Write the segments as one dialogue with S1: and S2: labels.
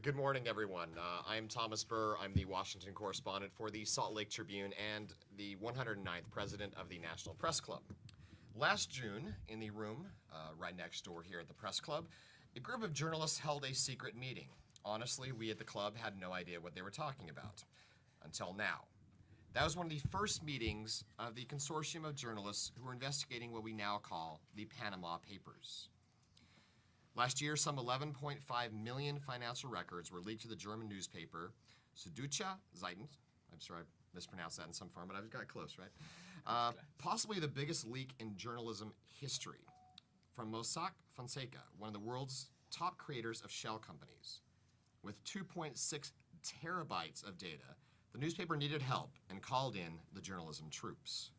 S1: Good morning, everyone. I'm Thomas Burr. I'm the Washington correspondent for the Salt Lake Tribune and the 109th president of the National Press Club. Last June, in the room right next door here at the Press Club, a group of journalists held a secret meeting. Honestly, we at the club had no idea what they were talking about until now. That was one of the first meetings of the consortium of journalists who were investigating what we now call the Panama Papers. Last year, some 11.5 million financial records were leaked to the German newspaper Süddeutsche Zeitung. I'm sorry I mispronounced that in some form, but I got close, right? Possibly the biggest leak in journalism history from Mossack Fonseca, one of the world's top creators of shell companies. With 2.6 terabytes of data, the newspaper needed help and called in the journalism troops.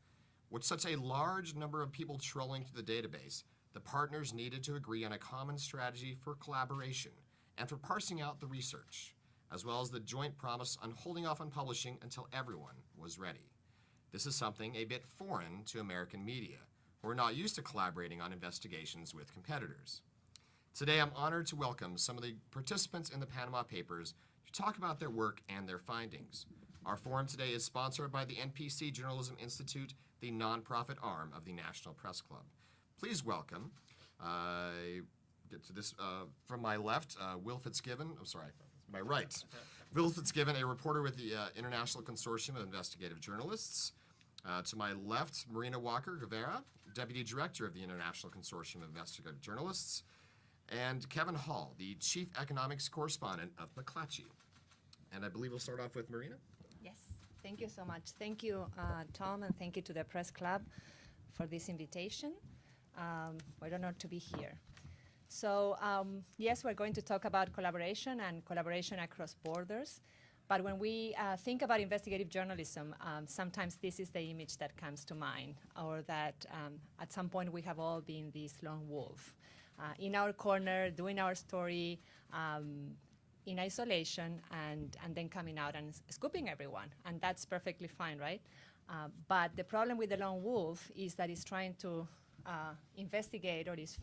S1: With such a large number of people trolling through the database, the partners needed to agree on a common strategy for collaboration and for parsing out the research, as well as the joint promise on holding off on publishing until everyone was ready. This is something a bit foreign to American media, who are not used to collaborating on investigations with competitors. Today, I'm honored to welcome some of the participants in the Panama Papers to talk about their work and their findings. Our forum today is sponsored by the NPC Journalism Institute, the nonprofit arm of the National Press Club. Please welcome, get to this, from my left, Will Fitzgibbon, my right. Will Fitzgibbon, a reporter with the International Consortium of Investigative Journalists. To my left, Marina Walker-Guevara, Deputy Director of the International Consortium of Investigative Journalists. And Kevin Hall, the Chief Economics Correspondent of McClatchy. And I believe we'll start off with Marina.
S2: Yes, thank you so much. Thank you, Tom, and thank you to the Press Club for this invitation. We're honored to be here. So yes, we're going to talk about collaboration and collaboration across borders. But when we think about investigative journalism, sometimes this is the image that comes to mind, or that at some point we have all been this lone wolf in our corner, doing our story in isolation, and then coming out and scooping everyone. And that's perfectly fine, right? But the problem with the lone wolf is that it's trying to investigate, or is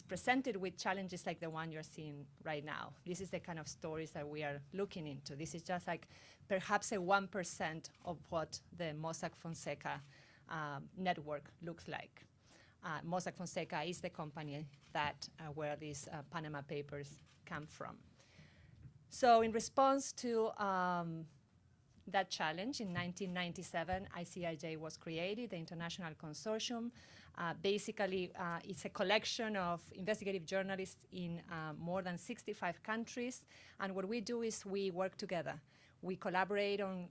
S2: presented with challenges like the one you're seeing right now. This is the kind of stories that we are looking into. This is just like perhaps a 1% of what the Mossack Fonseca network looks like. Mossack Fonseca is the company that where these Panama Papers come from. So in response to that challenge, in 1997, ICIJ was created, the International Consortium. Basically, it's a collection of investigative journalists in more than 65 countries. And what we do is we work together. We collaborate on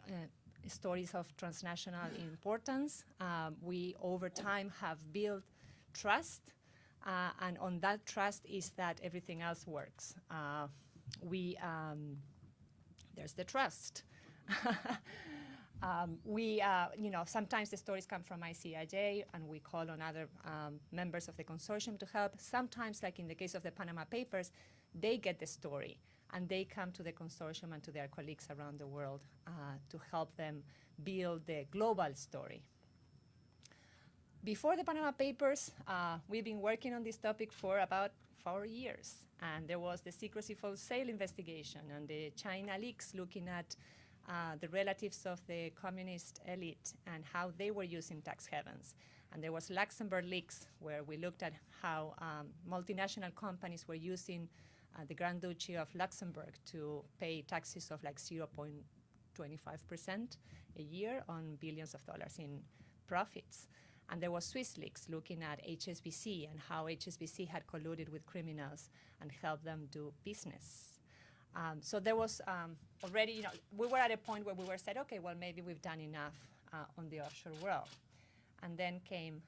S2: stories of transnational importance. We, over time, have built trust. And on that trust is that everything else works. There's the trust. Sometimes the stories come from ICIJ, and we call on other members of the consortium to help. Sometimes, like in the case of the Panama Papers, they get the story, and they come to the consortium and to their colleagues around the world to help them build the global story. Before the Panama Papers, we've been working on this topic for about 4 years. And there was the secrecy for sale investigation and the China leaks looking at the relatives of the communist elite and how they were using tax havens. And there was Luxembourg leaks, where we looked at how multinational companies were using the Grand Duchy of Luxembourg to pay taxes of like 0.25% a year on billions of dollars in profits. And there was Swiss leaks looking at HSBC and how HSBC had colluded with criminals and helped them do business. So there was already, we were at a point where we were said, okay, well, maybe we've done enough on the offshore world. And then came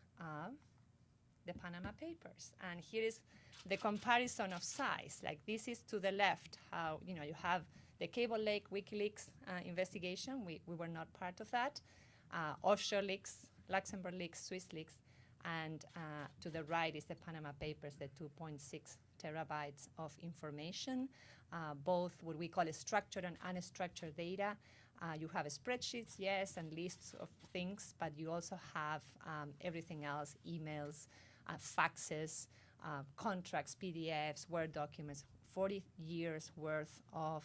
S2: the Panama Papers. And here is the comparison of size. Like, this is to the left, how, you have the Cable Lake WikiLeaks investigation. We were not part of that. Offshore leaks, Luxembourg leaks, Swiss leaks, and to the right is the Panama Papers, the 2.6 terabytes of information, both what we call structured and unstructured data. You have spreadsheets, yes, and lists of things, but you also have everything else, emails, faxes, contracts, PDFs, Word documents, 40 years worth of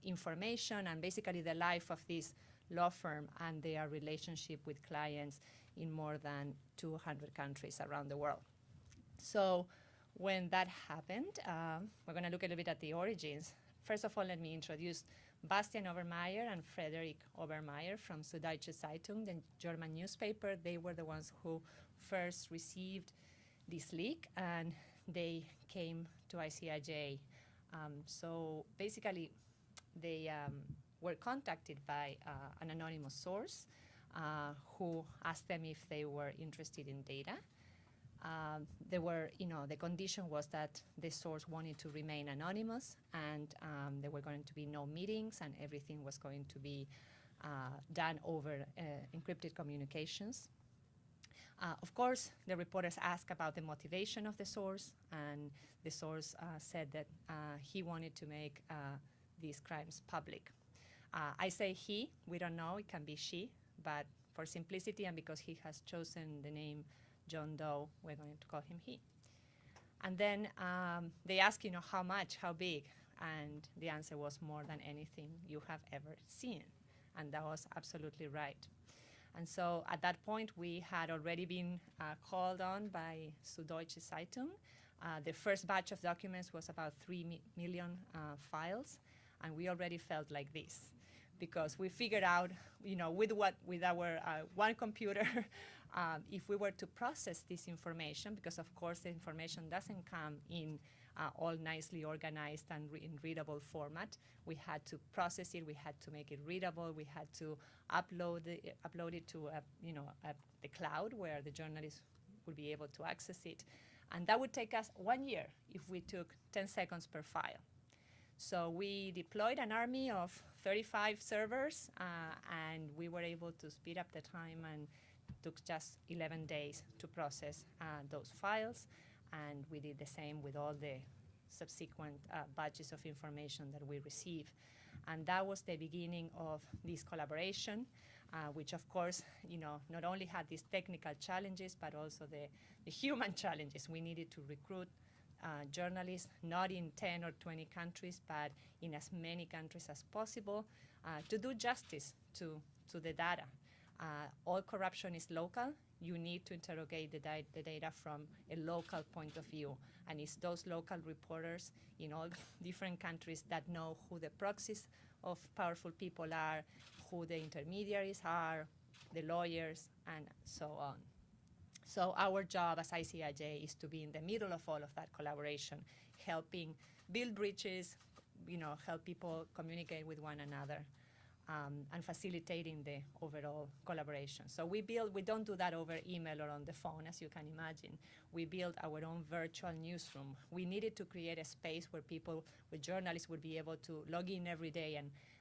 S2: information and basically the life of this law firm and their relationship with clients in more than 200 countries around the world. So when that happened, we're going to look a little bit at the origins. First of all, let me introduce Bastian Obermeier and Frederick Obermeier from Süddeutsche Zeitung, the German newspaper. They were the ones who first received this leak, and they came to ICIJ. So basically, they were contacted by an anonymous source who asked them if they were interested in data. They were, the condition was that the source wanted to remain anonymous, and there were going to be no meetings, and everything was going to be done over encrypted communications. Of course, the reporters asked about the motivation of the source, and the source said that he wanted to make these crimes public. I say he, we don't know, it can be she, but for simplicity and because he has chosen the name John Doe, we're going to call him he. And then they asked, how much, how big? And the answer was more than anything you have ever seen. And that was absolutely right. And so at that point, we had already been called on by Süddeutsche Zeitung. The first batch of documents was about 3 million files, and we already felt like this, because we figured out, with our one computer, if we were to process this information, because of course the information doesn't come in all nicely organized and in readable format. We had to process it, we had to make it readable, we had to upload it to the cloud where the journalists would be able to access it. And that would take us 1 year if we took 10 seconds per file. So we deployed an army of 35 servers, and we were able to speed up the time, and took just 11 days to process those files. And we did the same with all the subsequent batches of information that we received. And that was the beginning of this collaboration, which of course, not only had these technical challenges, but also the human challenges. We needed to recruit journalists, not in 10 or 20 countries, but in as many countries as possible, to do justice to the data. All corruption is local. You need to interrogate the data from a local point of view. And it's those local reporters in all different countries that know who the proxies of powerful people are, who the intermediaries are, the lawyers, and so on. So our job as ICIJ is to be in the middle of all of that collaboration, helping build bridges, help people communicate with one another, and facilitating the overall collaboration. So we don't do that over email or on the phone, as you can imagine. We build our own virtual newsroom. We needed to create a space where journalists would be able to log in every day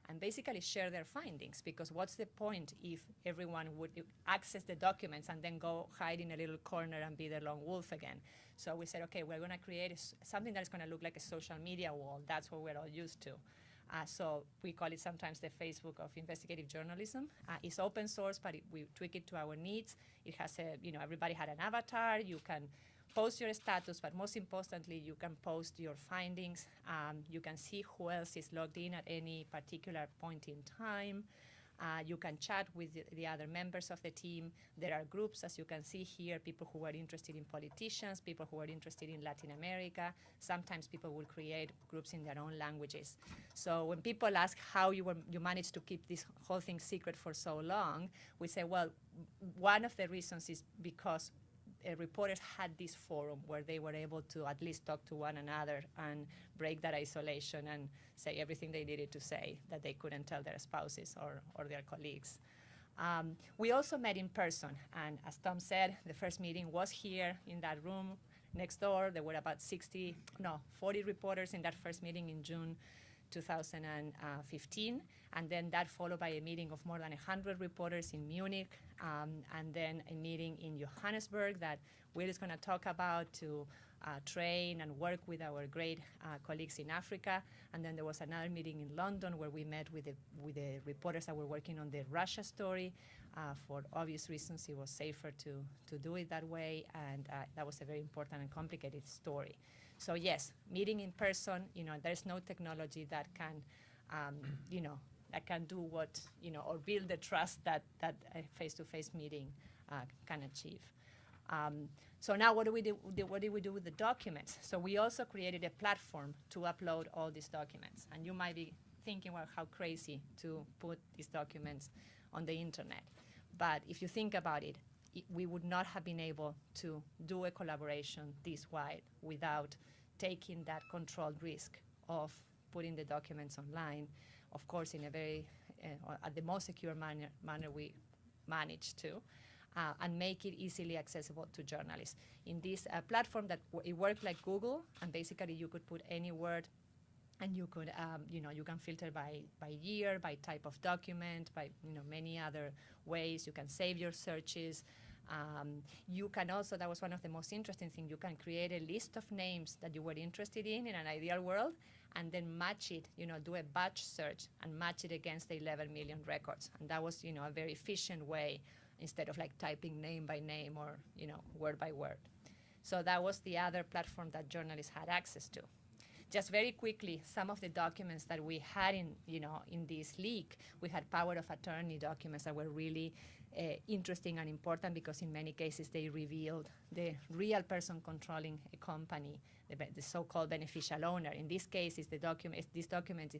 S2: and basically share their findings, because what's the point if everyone would access the documents and then go hide in a little corner and be the lone wolf again? So we said, okay, we're going to create something that's going to look like a social media wall. That's what we're all used to. So we call it sometimes the Facebook of investigative journalism. It's open source, but we tweak it to our needs. It has everybody had an avatar. You can post your status, but most importantly, you can post your findings. You can see who else is logged in at any particular point in time. You can chat with the other members of the team. There are groups, as you can see here, people who are interested in politicians, people who are interested in Latin America. Sometimes people will create groups in their own languages. So when people ask how you managed to keep this whole thing secret for so long, we say, well, one of the reasons is because reporters had this forum where they were able to at least talk to one another and break that isolation and say everything they needed to say that they couldn't tell their spouses or their colleagues. We also met in person, and as Tom said, the first meeting was here in that room next door. There were about 40 reporters in that first meeting in June 2015, and then that followed by a meeting of more than 100 reporters in Munich, and then a meeting in Johannesburg that Will is going to talk about to train and work with our great colleagues in Africa. And then there was another meeting in London where we met with the reporters that were working on the Russia story. For obvious reasons, it was safer to do it that way, and that was a very important and complicated story. So yes, meeting in person, there's no technology that can, that can do what, or build the trust that a face-to-face meeting can achieve. So now what do we do? What do we do with the documents? So we also created a platform to upload all these documents. And you might be thinking, well, how crazy to put these documents on the internet. But if you think about it, we would not have been able to do a collaboration this wide without taking that controlled risk of putting the documents online, of course, in a very, at the most secure manner we managed to, and make it easily accessible to journalists. In this platform, it worked like Google, and basically you could put any word, and you could, you can filter by year, by type of document, by many other ways. You can save your searches. You can also, that was one of the most interesting things, you can create a list of names that you were interested in an ideal world, and then match it, do a batch search and match it against the 11 million records. And that was, a very efficient way, instead of like typing name by name or, word by word. So that was the other platform that journalists had access to. Just very quickly, some of the documents that we had in this leak, we had power of attorney documents that were really interesting and important, because in many cases they revealed the real person controlling a company, the so-called beneficial owner. In this case, this document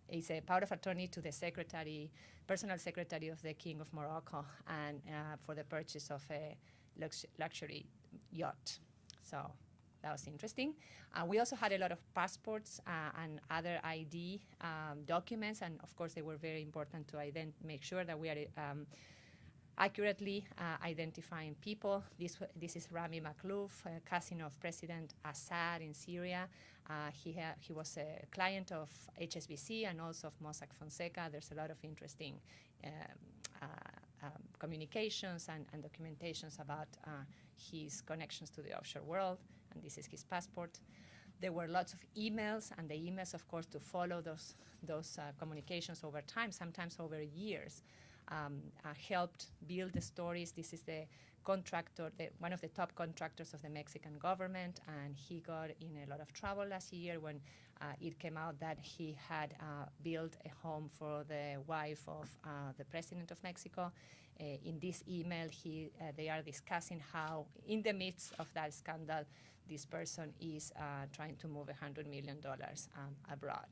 S2: is a power of attorney to the personal secretary of the King of Morocco, and for the purchase of a luxury yacht. So that was interesting. We also had a lot of passports and other ID documents, and of course they were very important to make sure that we are accurately identifying people. This is Rami Makhlouf, cousin of President Assad in Syria. He was a client of HSBC and also of Mossack Fonseca. There's a lot of interesting communications and documentations about his connections to the offshore world, and this is his passport. There were lots of emails, and the emails, of course, to follow those communications over time, sometimes over years, helped build the stories. This is the contractor, one of the top contractors of the Mexican government, and he got in a lot of trouble last year when it came out that he had built a home for the wife of the president of Mexico. In this email, they are discussing how, in the midst of that scandal, this person is trying to move $100 million abroad.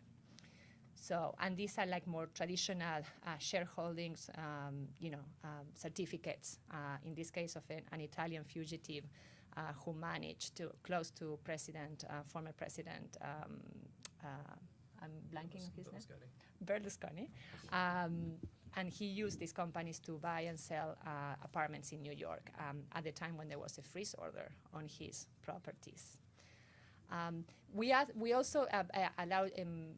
S2: So, and these are like more traditional shareholdings, certificates. In this case of an Italian fugitive who managed to close to former President, I'm blanking on his name? Berlusconi. And he used these companies to buy and sell apartments in New York at the time when there was a freeze order on his properties. We also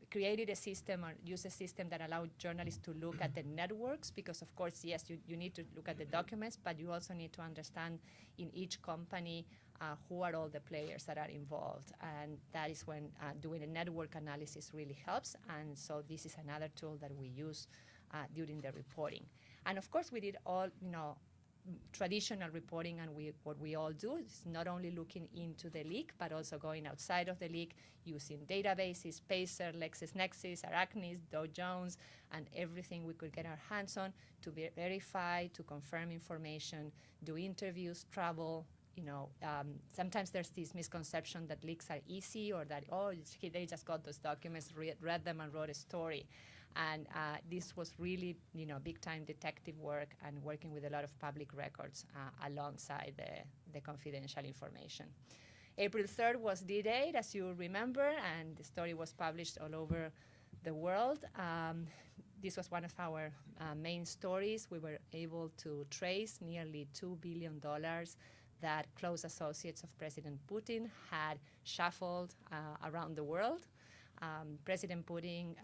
S2: created a system, or used a system that allowed journalists to look at the networks, because of course, yes, you need to look at the documents, but you also need to understand in each company who are all the players that are involved. And that is when doing a network analysis really helps. And so this is another tool that we use during the reporting. And of course, we did all, traditional reporting, and what we all do is not only looking into the leak, but also going outside of the leak, using databases, Pacer, LexisNexis, Arachnis, Dow Jones, and everything we could get our hands on to verify, to confirm information, do interviews, travel. Sometimes there's this misconception that leaks are easy, or that, they just got those documents, read them, and wrote a story. And this was really, big-time detective work and working with a lot of public records alongside the confidential information. April 3rd was D-Day, as you remember, and the story was published all over the world. This was one of our main stories. We were able to trace nearly $2 billion that close associates of President Putin had shuffled around the world. President Putin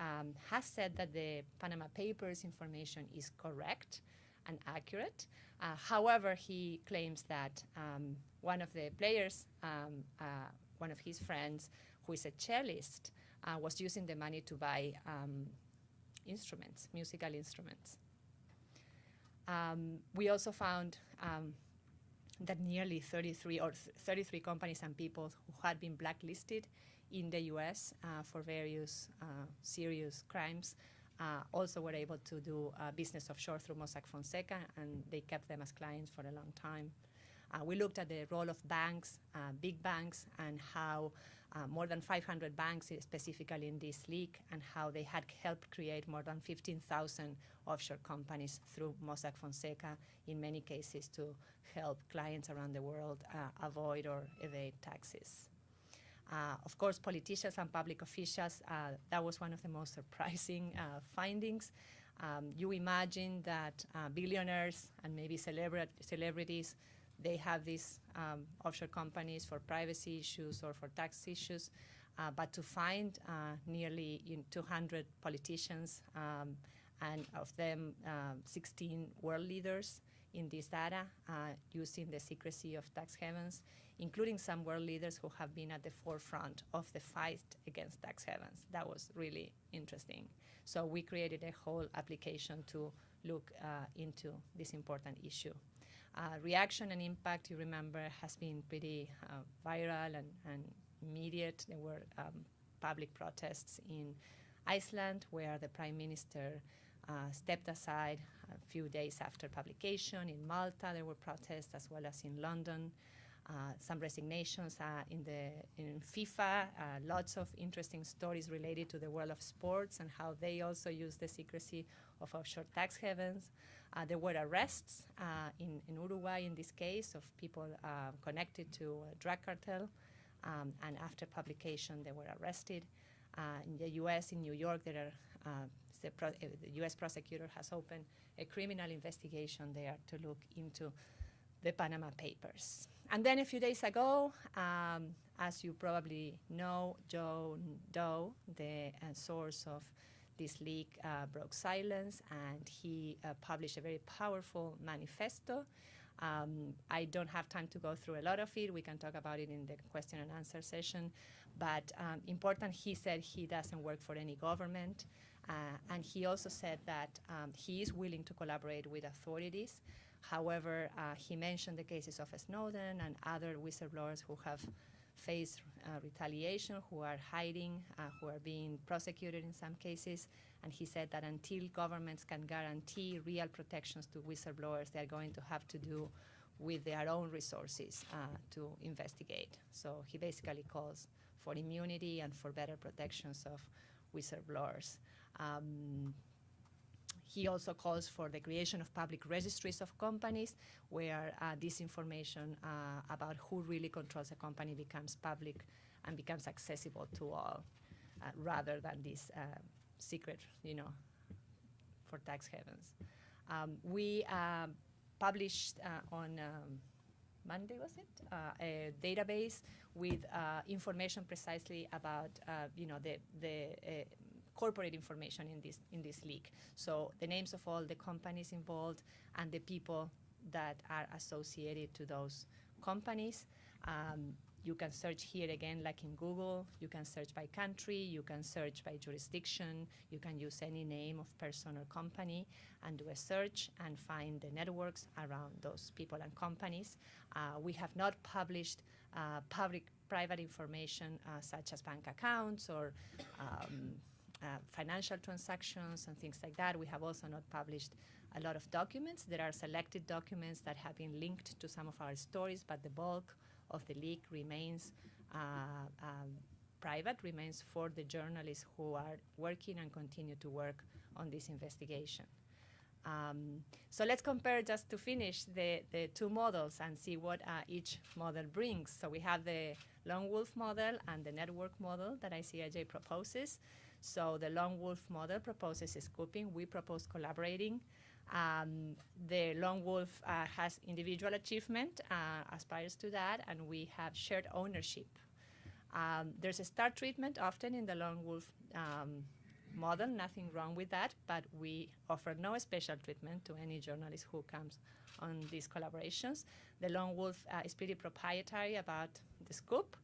S2: has said that the Panama Papers information is correct and accurate. However, he claims that one of the players, one of his friends, who is a cellist, was using the money to buy instruments, musical instruments. We also found that nearly 33 companies and people who had been blacklisted in the US for various serious crimes also were able to do business offshore through Mossack Fonseca, and they kept them as clients for a long time. We looked at the role of banks, big banks, and how more than 500 banks, specifically in this leak, and how they had helped create more than 15,000 offshore companies through Mossack Fonseca, in many cases to help clients around the world avoid or evade taxes. Of course, politicians and public officials, that was one of the most surprising findings. You imagine that billionaires and maybe celebrities, they have these offshore companies for privacy issues or for tax issues, but to find nearly 200 politicians and of them 16 world leaders in this data using the secrecy of tax havens, including some world leaders who have been at the forefront of the fight against tax havens. That was really interesting. So we created a whole application to look into this important issue. Reaction and impact, you remember, has been pretty viral and immediate. There were public protests in Iceland where the Prime Minister stepped aside a few days after publication. In Malta, there were protests, as well as in London. Some resignations in FIFA, lots of interesting stories related to the world of sports and how they also use the secrecy of offshore tax havens. There were arrests in Uruguay, in this case, of people connected to a drug cartel, and after publication, they were arrested. In the U.S., in New York, there are the U.S. prosecutor has opened a criminal investigation there to look into the Panama Papers. And then a few days ago, as you probably know, John Doe, the source of this leak, broke silence, and he published a very powerful manifesto. I don't have time to go through a lot of it. We can talk about it in the question and answer session. But important, he said he doesn't work for any government. And he also said that he is willing to collaborate with authorities. However, he mentioned the cases of Snowden and other whistleblowers who have faced retaliation, who are hiding, who are being prosecuted in some cases. And he said that until governments can guarantee real protections to whistleblowers, they're going to have to do with their own resources to investigate. So he basically calls for immunity and for better protections of whistleblowers. He also calls for the creation of public registries of companies where this information about who really controls a company becomes public and becomes accessible to all, rather than this secret, for tax havens. We published on Monday, was it? A database with information precisely about, the corporate information in this leak. So the names of all the companies involved and the people that are associated to those companies. You can search here again, like in Google. You can search by country. You can search by jurisdiction. You can use any name of person or company and do a search and find the networks around those people and companies. We have not published private information such as bank accounts or financial transactions and things like that. We have also not published a lot of documents. There are selected documents that have been linked to some of our stories, but the bulk of the leak remains private, remains for the journalists who are working and continue to work on this investigation. So let's compare, just to finish, the two models and see what each model brings. So we have the lone wolf model and the network model that ICIJ proposes. So the lone wolf model proposes scooping. We propose collaborating. The lone wolf has individual achievement, aspires to that, and we have shared ownership. There's a star treatment often in the lone wolf model, nothing wrong with that, but we offer no special treatment to any journalist who comes on these collaborations. The lone wolf is pretty proprietary about the scoop.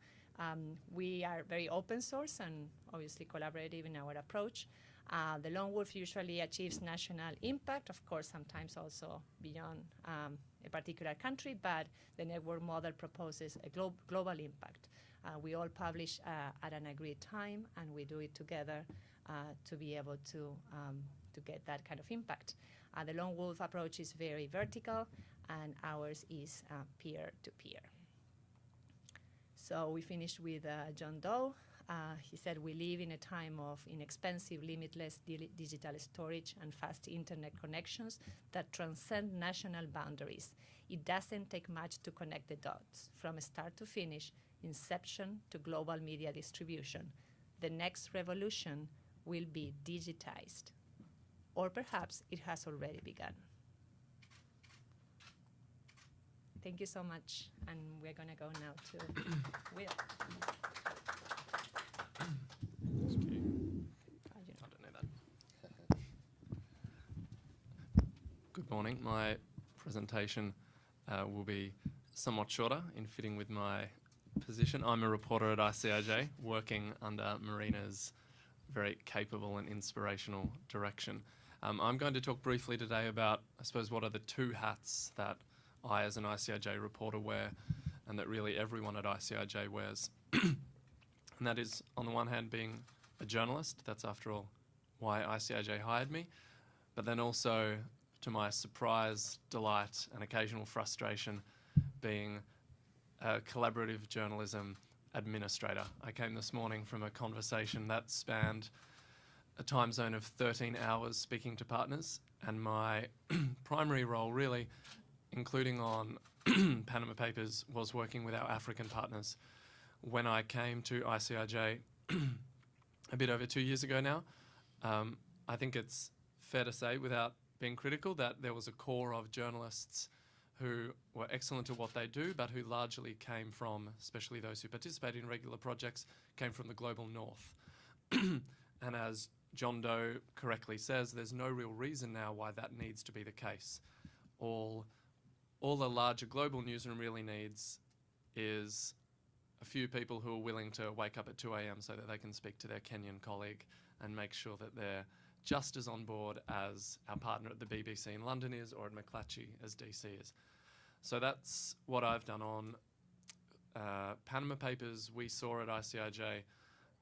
S2: We are very open source and obviously collaborative in our approach. The lone wolf usually achieves national impact, of course, sometimes also beyond a particular country, but the network model proposes a global impact. We all publish at an agreed time, and we do it together to be able to get that kind of impact. The lone wolf approach is very vertical, and ours is peer-to-peer. So we finished with John Doe. He said, we live in a time of inexpensive, limitless digital storage and fast internet connections that transcend national boundaries. It doesn't take much to connect the dots, from start to finish, inception to global media distribution. The next revolution will be digitized, or perhaps it has already begun. Thank you so much, and we're going to go now to Will.
S3: I don't know that. Good morning. My presentation will be somewhat shorter in fitting with my position. I'm a reporter at ICIJ, working under Marina's very capable and inspirational direction. I'm going to talk briefly today about, I suppose, what are the two hats that I as an ICIJ reporter wear and that really everyone at ICIJ wears. And that is, on the one hand, being a journalist. That's, after all, why ICIJ hired me. But then also, to my surprise, delight, and occasional frustration, being a collaborative journalism administrator. I came this morning from a conversation that spanned a time zone of 13 hours speaking to partners, and my primary role, really, including on Panama Papers, was working with our African partners. When I came to ICIJ a bit over 2 years ago now, I think it's fair to say, without being critical, that there was a core of journalists who were excellent at what they do, but who largely came from, especially those who participate in regular projects, came from the global north. And as John Doe correctly says, there's no real reason now why that needs to be the case. All the larger global newsroom really needs is a few people who are willing to wake up at 2 a.m. so that they can speak to their Kenyan colleague and make sure that they're just as on board as our partner at the BBC in London is, or at McClatchy as DC is. So that's what I've done on Panama Papers. We saw at ICIJ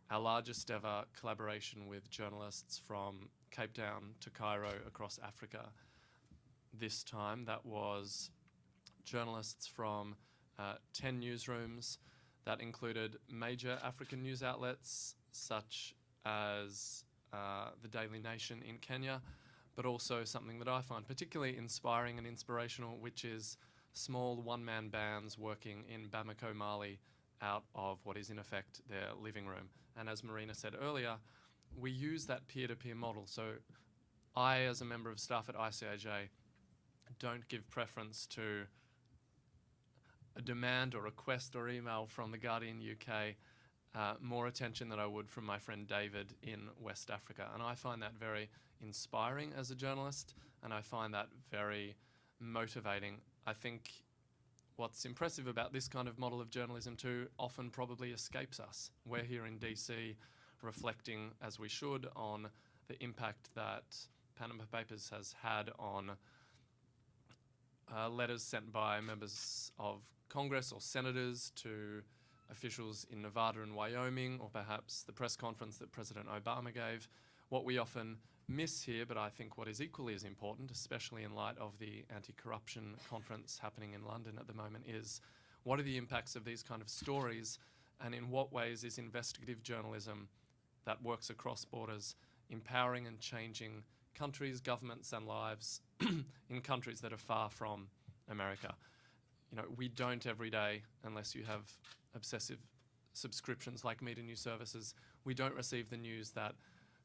S3: our largest ever collaboration with journalists from Cape Town to Cairo across Africa. This time that was journalists from 10 newsrooms that included major African news outlets such as the Daily Nation in Kenya, but also something that I find particularly inspiring and inspirational, which is small one-man bands working in Bamako, Mali, out of what is in effect their living room. And as Marina said earlier, we use that peer-to-peer model. So I, as a member of staff at ICIJ, don't give preference to a demand or request or email from The Guardian UK more attention than I would from my friend David in West Africa. And I find that very inspiring as a journalist, and I find that very motivating. I think what's impressive about this kind of model of journalism too often probably escapes us. We're here in DC reflecting, as we should, on the impact that Panama Papers has had on letters sent by members of Congress or senators to officials in Nevada and Wyoming, or perhaps the press conference that President Obama gave. What we often miss here, but I think what is equally as important, especially in light of the anti-corruption conference happening in London at the moment, is what are the impacts of these kind of stories, and in what ways is investigative journalism that works across borders empowering and changing countries, governments and lives in countries that are far from America. You know, we don't every day, unless you have obsessive subscriptions like Media News Services, we don't receive the news that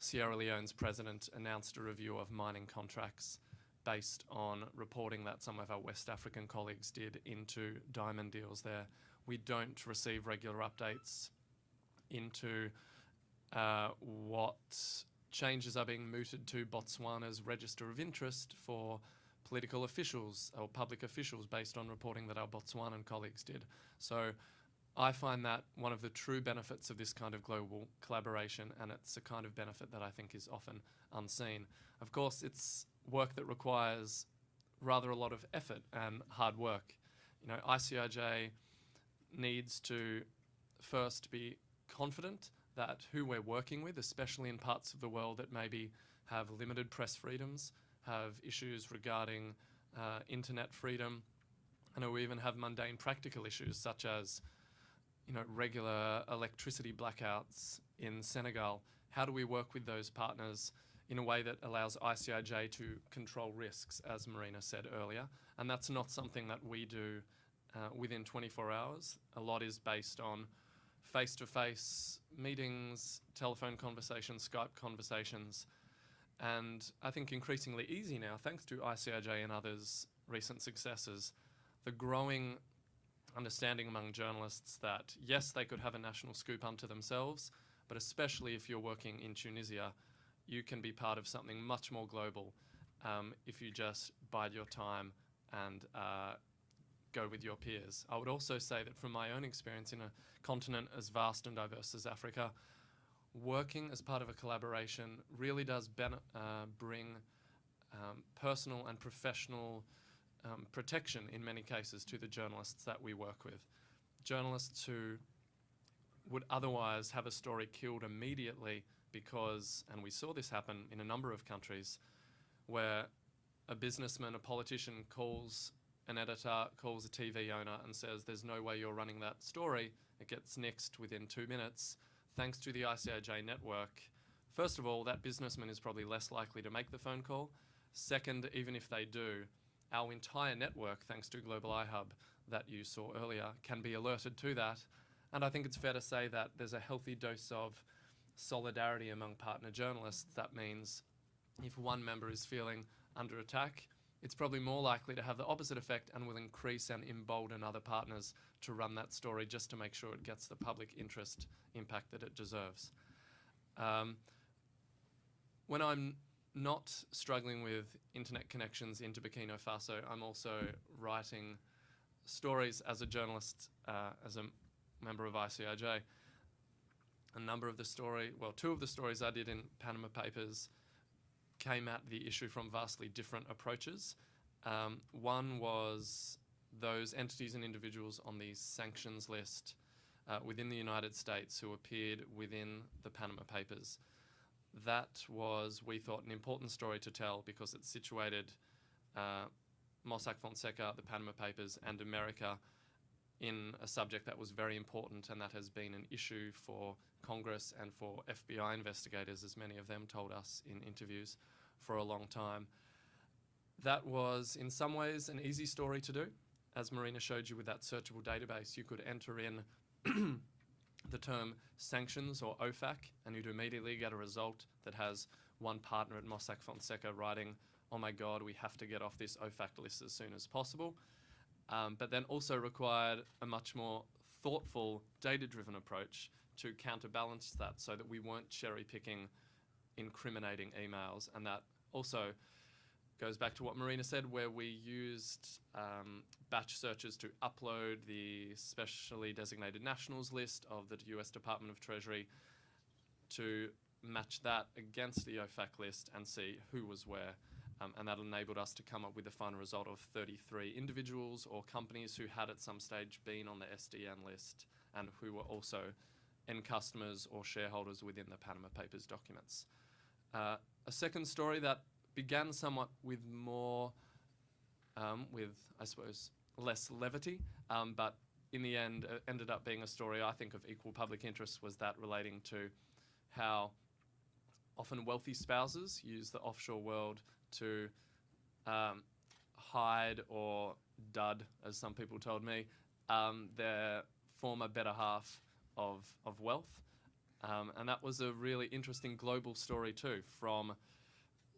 S3: Sierra Leone's president announced a review of mining contracts based on reporting that some of our West African colleagues did into diamond deals there. We don't receive regular updates into what changes are being mooted to Botswana's register of interest for political officials or public officials based on reporting that our Botswanan colleagues did. So I find that one of the true benefits of this kind of global collaboration, and it's a kind of benefit that I think is often unseen. Of course, it's work that requires rather a lot of effort and hard work. You know, ICIJ needs to first be confident that who we're working with, especially in parts of the world that maybe have limited press freedoms, have issues regarding internet freedom, and we even have mundane practical issues such as, you know, regular electricity blackouts in Senegal. How do we work with those partners in a way that allows ICIJ to control risks, as Marina said earlier? And that's not something that we do within 24 hours. A lot is based on face-to-face meetings, telephone conversations, Skype conversations, and I think increasingly easy now, thanks to ICIJ and others' recent successes, the growing understanding among journalists that, yes, they could have a national scoop unto themselves, but especially if you're working in Tunisia, you can be part of something much more global if you just bide your time and go with your peers. I would also say that from my own experience in a continent as vast and diverse as Africa, working as part of a collaboration really does bring personal and professional protection in many cases to the journalists that we work with. Journalists who would otherwise have a story killed immediately because, and we saw this happen in a number of countries, where a businessman, a politician calls an editor, calls a TV owner and says, there's no way you're running that story. It gets nixed within 2 minutes. Thanks to the ICIJ network, first of all, that businessman is probably less likely to make the phone call. Second, even if they do, our entire network, thanks to Global iHub that you saw earlier, can be alerted to that. And I think it's fair to say that there's a healthy dose of solidarity among partner journalists. That means if one member is feeling under attack, it's probably more likely to have the opposite effect and will increase and embolden other partners to run that story just to make sure it gets the public interest impact that it deserves. When I'm not struggling with internet connections into Burkina Faso, I'm also writing stories as a journalist, as a member of ICIJ. A number of the two of the stories I did in Panama Papers came at the issue from vastly different approaches. One was those entities and individuals on the sanctions list within the United States who appeared within the Panama Papers. That was, we thought, an important story to tell because it situated Mossack Fonseca, the Panama Papers, and America in a subject that was very important and that has been an issue for Congress and for FBI investigators, as many of them told us in interviews, for a long time. That was, in some ways, an easy story to do. As Marina showed you with that searchable database, you could enter in the term sanctions or OFAC, and you'd immediately get a result that has one partner at Mossack Fonseca writing, oh my God, we have to get off this OFAC list as soon as possible. But then also required a much more thoughtful, data-driven approach to counterbalance that so that we weren't cherry-picking incriminating emails. And that also goes back to what Marina said, where we used batch searches to upload the specially designated nationals list of the US Department of Treasury to match that against the OFAC list and see who was where. And that enabled us to come up with a final result of 33 individuals or companies who had at some stage been on the SDN list and who were also end customers or shareholders within the Panama Papers documents. A second story that began somewhat with more, I suppose, less levity, but in the end ended up being a story I think of equal public interest, was that relating to how often wealthy spouses use the offshore world to hide or dud, as some people told me, their former better half of wealth. And that was a really interesting global story too, from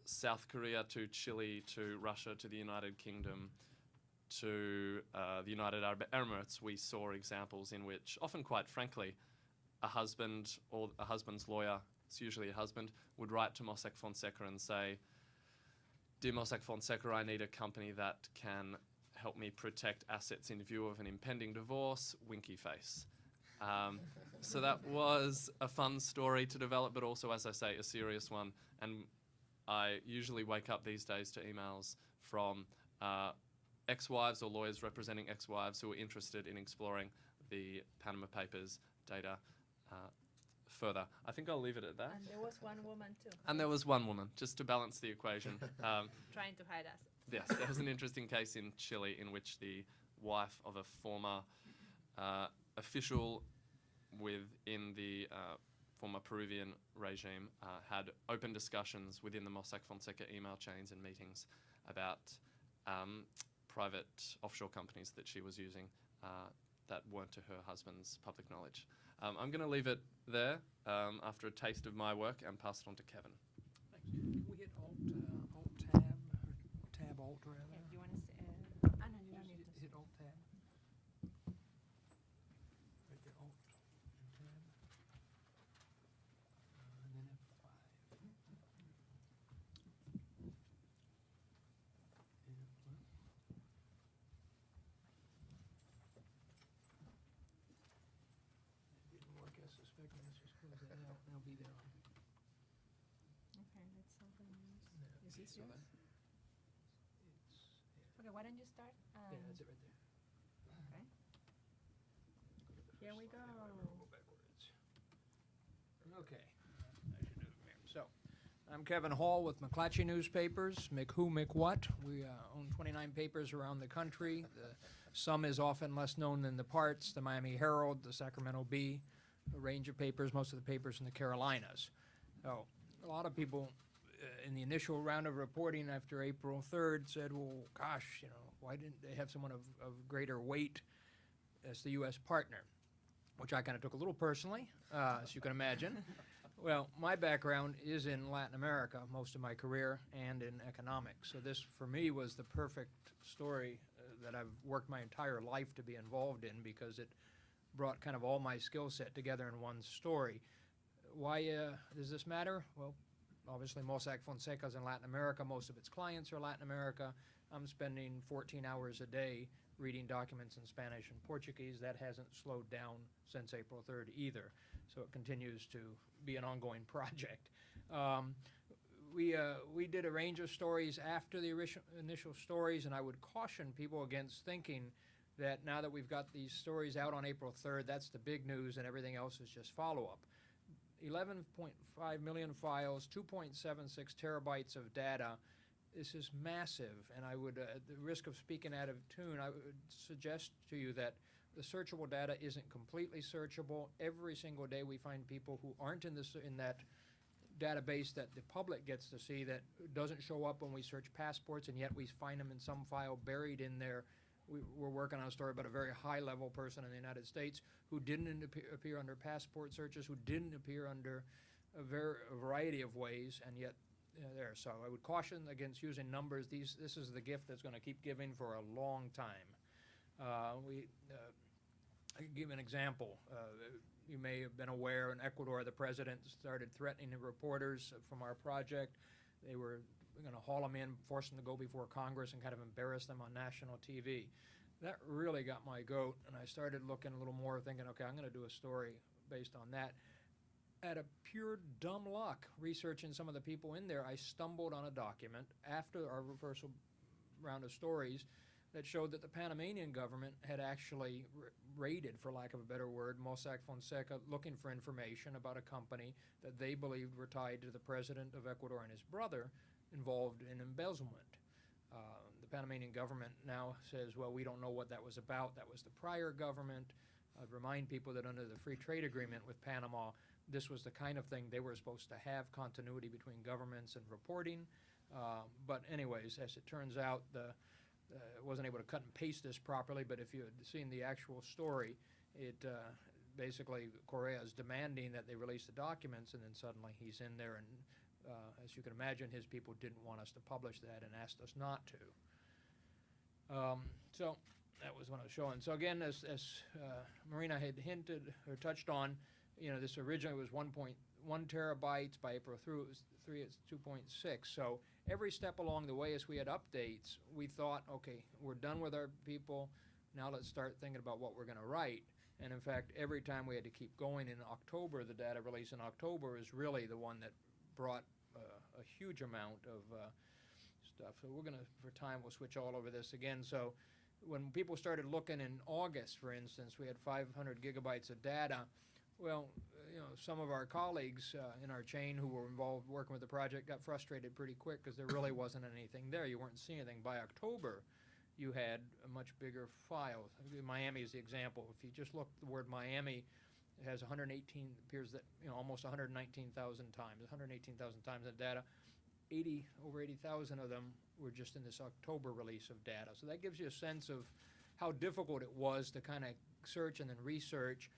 S3: South Korea to Chile to Russia to the United Kingdom to the United Arab Emirates. We saw examples in which, often quite frankly, a husband or a husband's lawyer, it's usually a husband, would write to Mossack Fonseca and say, dear Mossack Fonseca, I need a company that can help me protect assets in view of an impending divorce, winky face. So that was a fun story to develop, but also, as I say, a serious one. And I usually wake up these days to emails from ex-wives or lawyers representing ex-wives who are interested in exploring the Panama Papers data further. I think I'll leave it at that.
S2: And there was one woman too.
S3: And there was one woman, just to balance the equation.
S2: Trying to hide us.
S3: Yes, there was an interesting case in Chile in which the wife of a former official within the former Peruvian regime had open discussions within the Mossack Fonseca email chains and meetings about private offshore companies that she was using that weren't to her husband's public knowledge. I'm going to leave it there after a taste of my work and pass it on to Kevin.
S4: Thanks. We hit Alt-Tab, or Tab-Alt rather.
S2: Yeah, do you want to say? No, you don't need to.
S4: Hit Alt-Tab. Right there, Alt and Tab. And then F5. It didn't work as suspected. Let's just close that out. I'll be there.
S2: Okay, let's open this. Is this
S4: So
S2: yours?
S4: that-
S2: Okay, why don't you start?
S4: Yeah, that's it right there.
S2: Okay. Here we go.
S4: Go backwards. Okay. I should do it from here. So, I'm Kevin Hall with McClatchy Newspapers, McWho, McWhat. We own 29 papers around the country. The sum is often less known than the parts. The Miami Herald, the Sacramento Bee, a range of papers, most of the papers in the Carolinas. So, a lot of people in the initial round of reporting after April 3rd said, well, gosh, why didn't they have someone of greater weight as the U.S. partner? Which I kind of took a little personally, as you can imagine. Well, my background is in Latin America, most of my career, and in economics. So this, for me, was the perfect story that I've worked my entire life to be involved in, because it brought kind of all my skill set together in one story. Why does this matter? Well, obviously Mossack Fonseca's in Latin America. Most of its clients are Latin America. I'm spending 14 hours a day reading documents in Spanish and Portuguese. That hasn't slowed down since April 3rd either. So it continues to be an ongoing project. We did a range of stories after the initial stories, and I would caution people against thinking that now that we've got these stories out on April 3rd, that's the big news and everything else is just follow-up. 11.5 million files, 2.76 terabytes of data. This is massive, and I would, at the risk of speaking out of tune, I would suggest to you that the searchable data isn't completely searchable. Every single day we find people who aren't in that database that the public gets to see, that doesn't show up when we search passports, and yet we find them in some file buried in there. We're working on a story about a very high-level person in the United States who didn't appear under passport searches, who didn't appear under a variety of ways, and yet there. So I would caution against using numbers. This is the gift that's going to keep giving for a long time. I can give an example. You may have been aware in Ecuador, the president started threatening the reporters from our project. They were going to haul them in, force them to go before Congress and kind of embarrass them on national TV. That really got my goat, and I started looking a little more, thinking, okay, I'm going to do a story based on that. Out of pure dumb luck, researching some of the people in there, I stumbled on a document after our first round of stories that showed that the Panamanian government had actually raided, for lack of a better word, Mossack Fonseca, looking for information about a company that they believed were tied to the president of Ecuador and his brother, involved in embezzlement. The Panamanian government now says, well, we don't know what that was about. That was the prior government. I'd remind people that under the free trade agreement with Panama, this was the kind of thing they were supposed to have, continuity between governments and reporting. But anyways, as it turns out, wasn't able to cut and paste this properly, but if you had seen the actual story, it basically Correa is demanding that they release the documents, and then suddenly he's in there, and as you can imagine, his people didn't want us to publish that and asked us not to. So that was what I was showing. So again, as Marina had hinted or touched on, this originally was 1.1 terabytes. By April through, it was 2.6. So every step along the way, as we had updates, we thought, okay, we're done with our people. Now let's start thinking about what we're going to write. And in fact, every time we had to keep going in October, the data release in October is really the one that brought a huge amount of stuff. So we're going to, for time, we'll switch all over this again. So when people started looking in August, for instance, we had 500 gigabytes of data. Well, some of our colleagues in our chain who were involved working with the project got frustrated pretty quick because there really wasn't anything there. You weren't seeing anything. By October, you had a much bigger file. Miami is the example. If you just look the word Miami, it has 118, appears that almost 119,000 times, 118,000 times of data. Over 80,000 of them were just in this October release of data. So that gives you a sense of how difficult it was to kind of search and then research.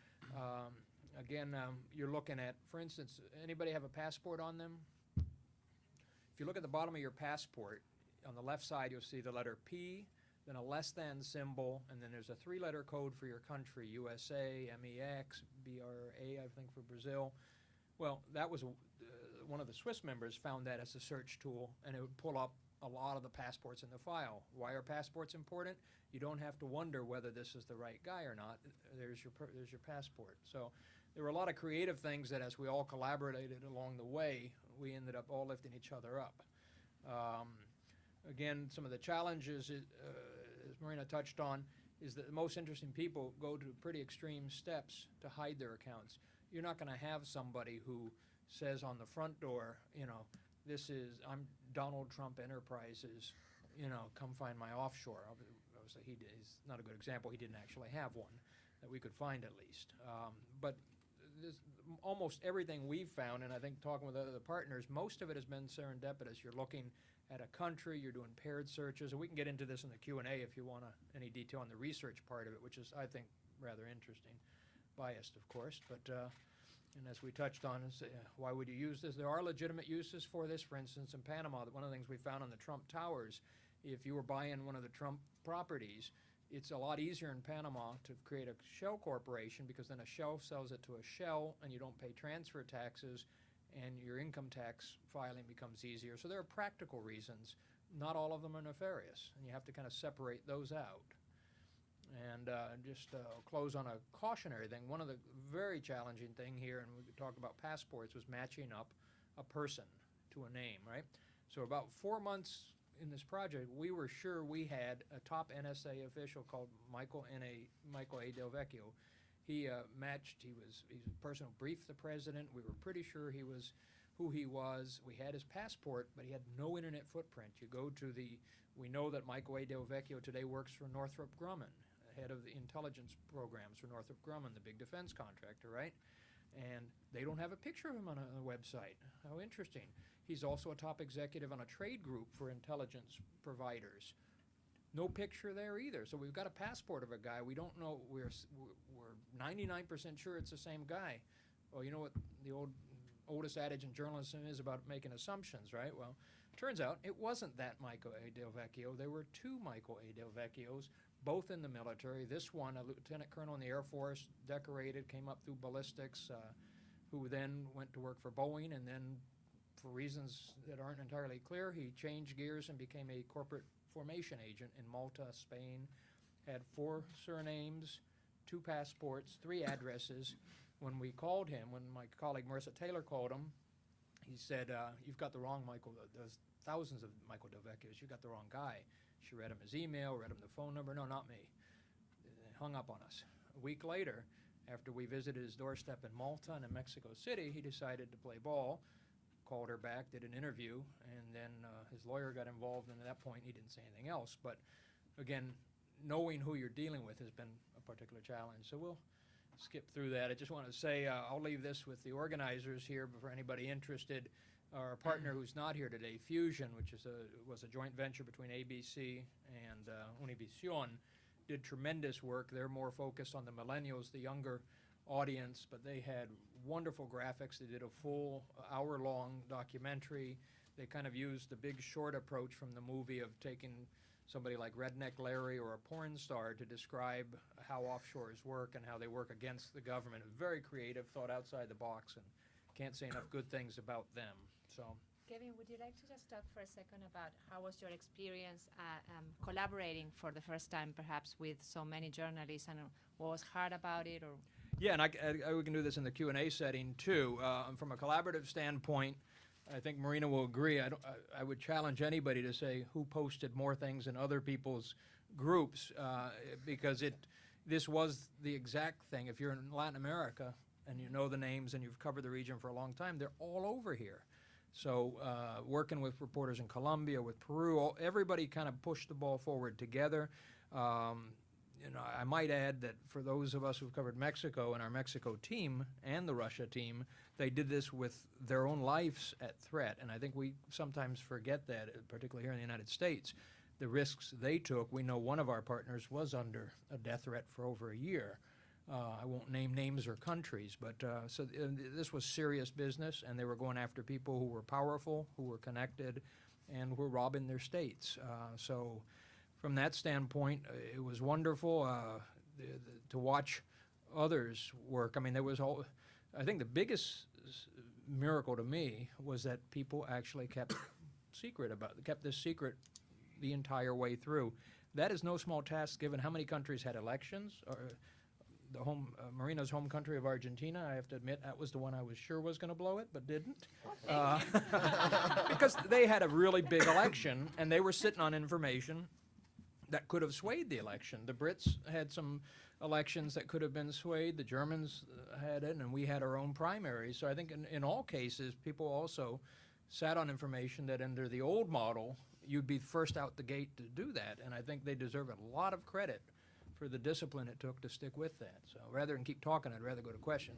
S4: Again, you're looking at, for instance, anybody have a passport on them? If you look at the bottom of your passport, on the left side you'll see the letter P, then a less than symbol, and then there's a 3-letter code for your country, USA, MEX, BRA, I think, for Brazil. Well, that was one of the Swiss members found that as a search tool, and it would pull up a lot of the passports in the file. Why are passports important? You don't have to wonder whether this is the right guy or not. There's your passport. So there were a lot of creative things that, as we all collaborated along the way, we ended up all lifting each other up. Again, some of the challenges, as Marina touched on, is that the most interesting people go to pretty extreme steps to hide their accounts. You're not going to have somebody who says on the front door, I'm Donald Trump Enterprises, come find my offshore. Obviously, he's not a good example. He didn't actually have one that we could find, at least. But almost everything we've found, and I think talking with other partners, most of it has been serendipitous. You're looking at a country, you're doing paired searches, and we can get into this in the Q&A if you want any detail on the research part of it, which is, I think, rather interesting. Biased, of course, but and as we touched on, why would you use this? There are legitimate uses for this. For instance, in Panama, one of the things we found on the Trump Towers, if you were buying one of the Trump properties, it's a lot easier in Panama to create a shell corporation, because then a shell sells it to a shell and you don't pay transfer taxes, and your income tax filing becomes easier. So there are practical reasons. Not all of them are nefarious, and you have to kind of separate those out. And just close on a cautionary thing. One of the very challenging thing here, and we could talk about passports, was matching up a person to a name, right? So about 4 months in this project, we were sure we had a top NSA official called Michael A. Del Vecchio. He matched, he's a person who briefed the president. We were pretty sure he was who he was. We had his passport, but he had no internet footprint. You go to we know that Michael A. Del Vecchio today works for Northrop Grumman, head of the intelligence programs for Northrop Grumman, the big defense contractor, right? And they don't have a picture of him on a website. How interesting. He's also a top executive on a trade group for intelligence providers. No picture there either. So we've got a passport of a guy. We don't know. We're 99% sure it's the same guy. Well, you know what the oldest adage in journalism is about making assumptions, right? Well, turns out it wasn't that Michael A. Del Vecchio. There were 2 Michael A. Del Vecchios, both in the military. This one, a lieutenant colonel in the Air Force, decorated, came up through ballistics, who then went to work for Boeing, and then, for reasons that aren't entirely clear, he changed gears and became a corporate formation agent in Malta, Spain. Had 4 surnames, 2 passports, 3 addresses. When we called him, when my colleague Marissa Taylor called him, he said, you've got the wrong Michael. There's thousands of Michael Del Vecchios. You've got the wrong guy. She read him his email, read him the phone number. No, not me. Hung up on us. A week later, after we visited his doorstep in Malta and in Mexico City, he decided to play ball, called her back, did an interview, and then his lawyer got involved, and at that point he didn't say anything else. But again, knowing who you're dealing with has been a particular challenge. So we'll skip through that. I just want to say I'll leave this with the organizers here for anybody interested. Our partner who's not here today, Fusion, which was a joint venture between ABC and Univision, did tremendous work. They're more focused on the millennials, the younger audience, but they had wonderful graphics. They did a full hour-long documentary. They kind of used the Big Short approach from the movie of taking somebody like Redneck Larry or a porn star to describe how offshores work and how they work against the government. Very creative, thought outside the box, and can't say enough good things about them. So
S2: Kevin, would you like to just talk for a second about how was your experience collaborating for the first time, perhaps with so many journalists, and what was hard about it? Or
S4: Yeah, and we can do this in the Q&A setting too. From a collaborative standpoint, I think Marina will agree. I would challenge anybody to say who posted more things in other people's groups, because this was the exact thing. If you're in Latin America and you know the names and you've covered the region for a long time, they're all over here. So working with reporters in Colombia, with Peru, everybody kind of pushed the ball forward together. I might add that for those of us who've covered Mexico and our Mexico team and the Russia team, they did this with their own lives at threat. And I think we sometimes forget that, particularly here in the United States, the risks they took. We know one of our partners was under a death threat for over a year. I won't name names or countries, but this was serious business, and they were going after people who were powerful, who were connected, and were robbing their states. So from that standpoint, it was wonderful to watch others work. I mean, I think the biggest miracle to me was that people actually kept this secret the entire way through. That is no small task given how many countries had elections. Marina's home country of Argentina, I have to admit, that was the one I was sure was going to blow it, but didn't. Because they had a really big election, and they were sitting on information that could have swayed the election. The Brits had some elections that could have been swayed. The Germans had it, and we had our own primaries. So I think in all cases, people also sat on information that under the old model, you'd be first out the gate to do that. And I think they deserve a lot of credit for the discipline it took to stick with that. So rather than keep talking, I'd rather go to questions.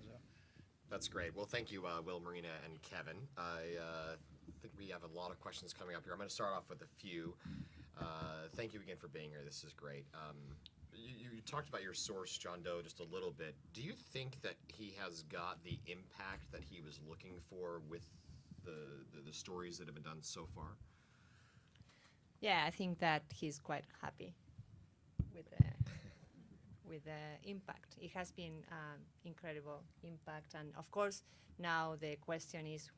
S1: That's great. Well, thank you, Will, Marina, and Kevin. I think we have a lot of questions coming up here. I'm going to start off with a few. Thank you again for being here. This is great. You talked about your source, John Doe, just a little bit. Do you think that he has got the impact that he was looking for with the stories that have been done so far?
S2: yeah, I think that he's quite happy with the impact. It has been incredible impact, and of course now the question is,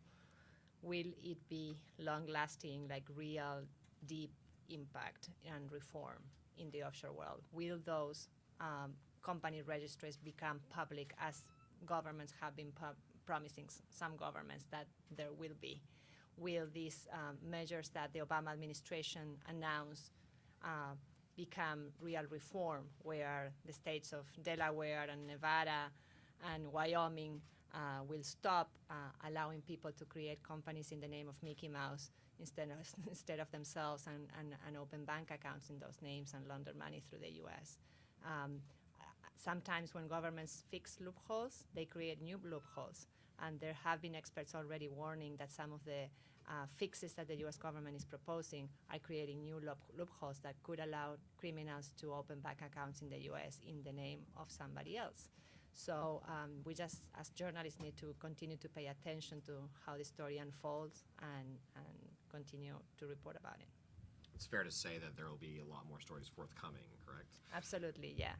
S2: will it be long-lasting, like real deep impact and reform in the offshore world? Will those company registries become public as governments have been promising, some governments, that there will be? Will these measures that the Obama administration announced become real reform, where the states of Delaware and Nevada and Wyoming will stop allowing people to create companies in the name of Mickey Mouse instead of themselves, and open bank accounts in those names and launder money through the U.S. Sometimes when governments fix loopholes, they create new loopholes. And there have been experts already warning that some of the fixes that the U.S. government is proposing are creating new loopholes that could allow criminals to open bank accounts in the U.S. in the name of somebody else. So we just, as journalists, need to continue to pay attention to how the story unfolds and continue to report about it.
S1: It's fair to say that there will be a lot more stories forthcoming, correct?
S2: Absolutely, yeah.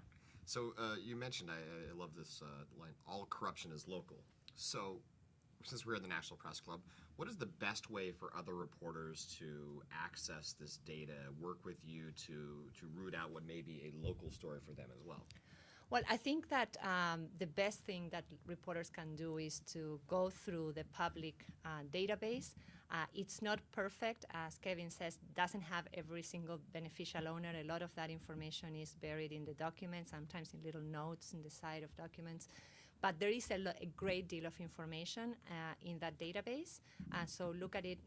S1: So you mentioned, I love this line, all corruption is local. So since we're in the National Press Club, what is the best way for other reporters to access this data, work with you to root out what may be a local story for them as well?
S2: Well, I think that the best thing that reporters can do is to go through the public database. It's not perfect, as Kevin says, doesn't have every single beneficial owner. A lot of that information is buried in the documents, sometimes in little notes in the side of documents. But there is a great deal of information in that database. So look at it,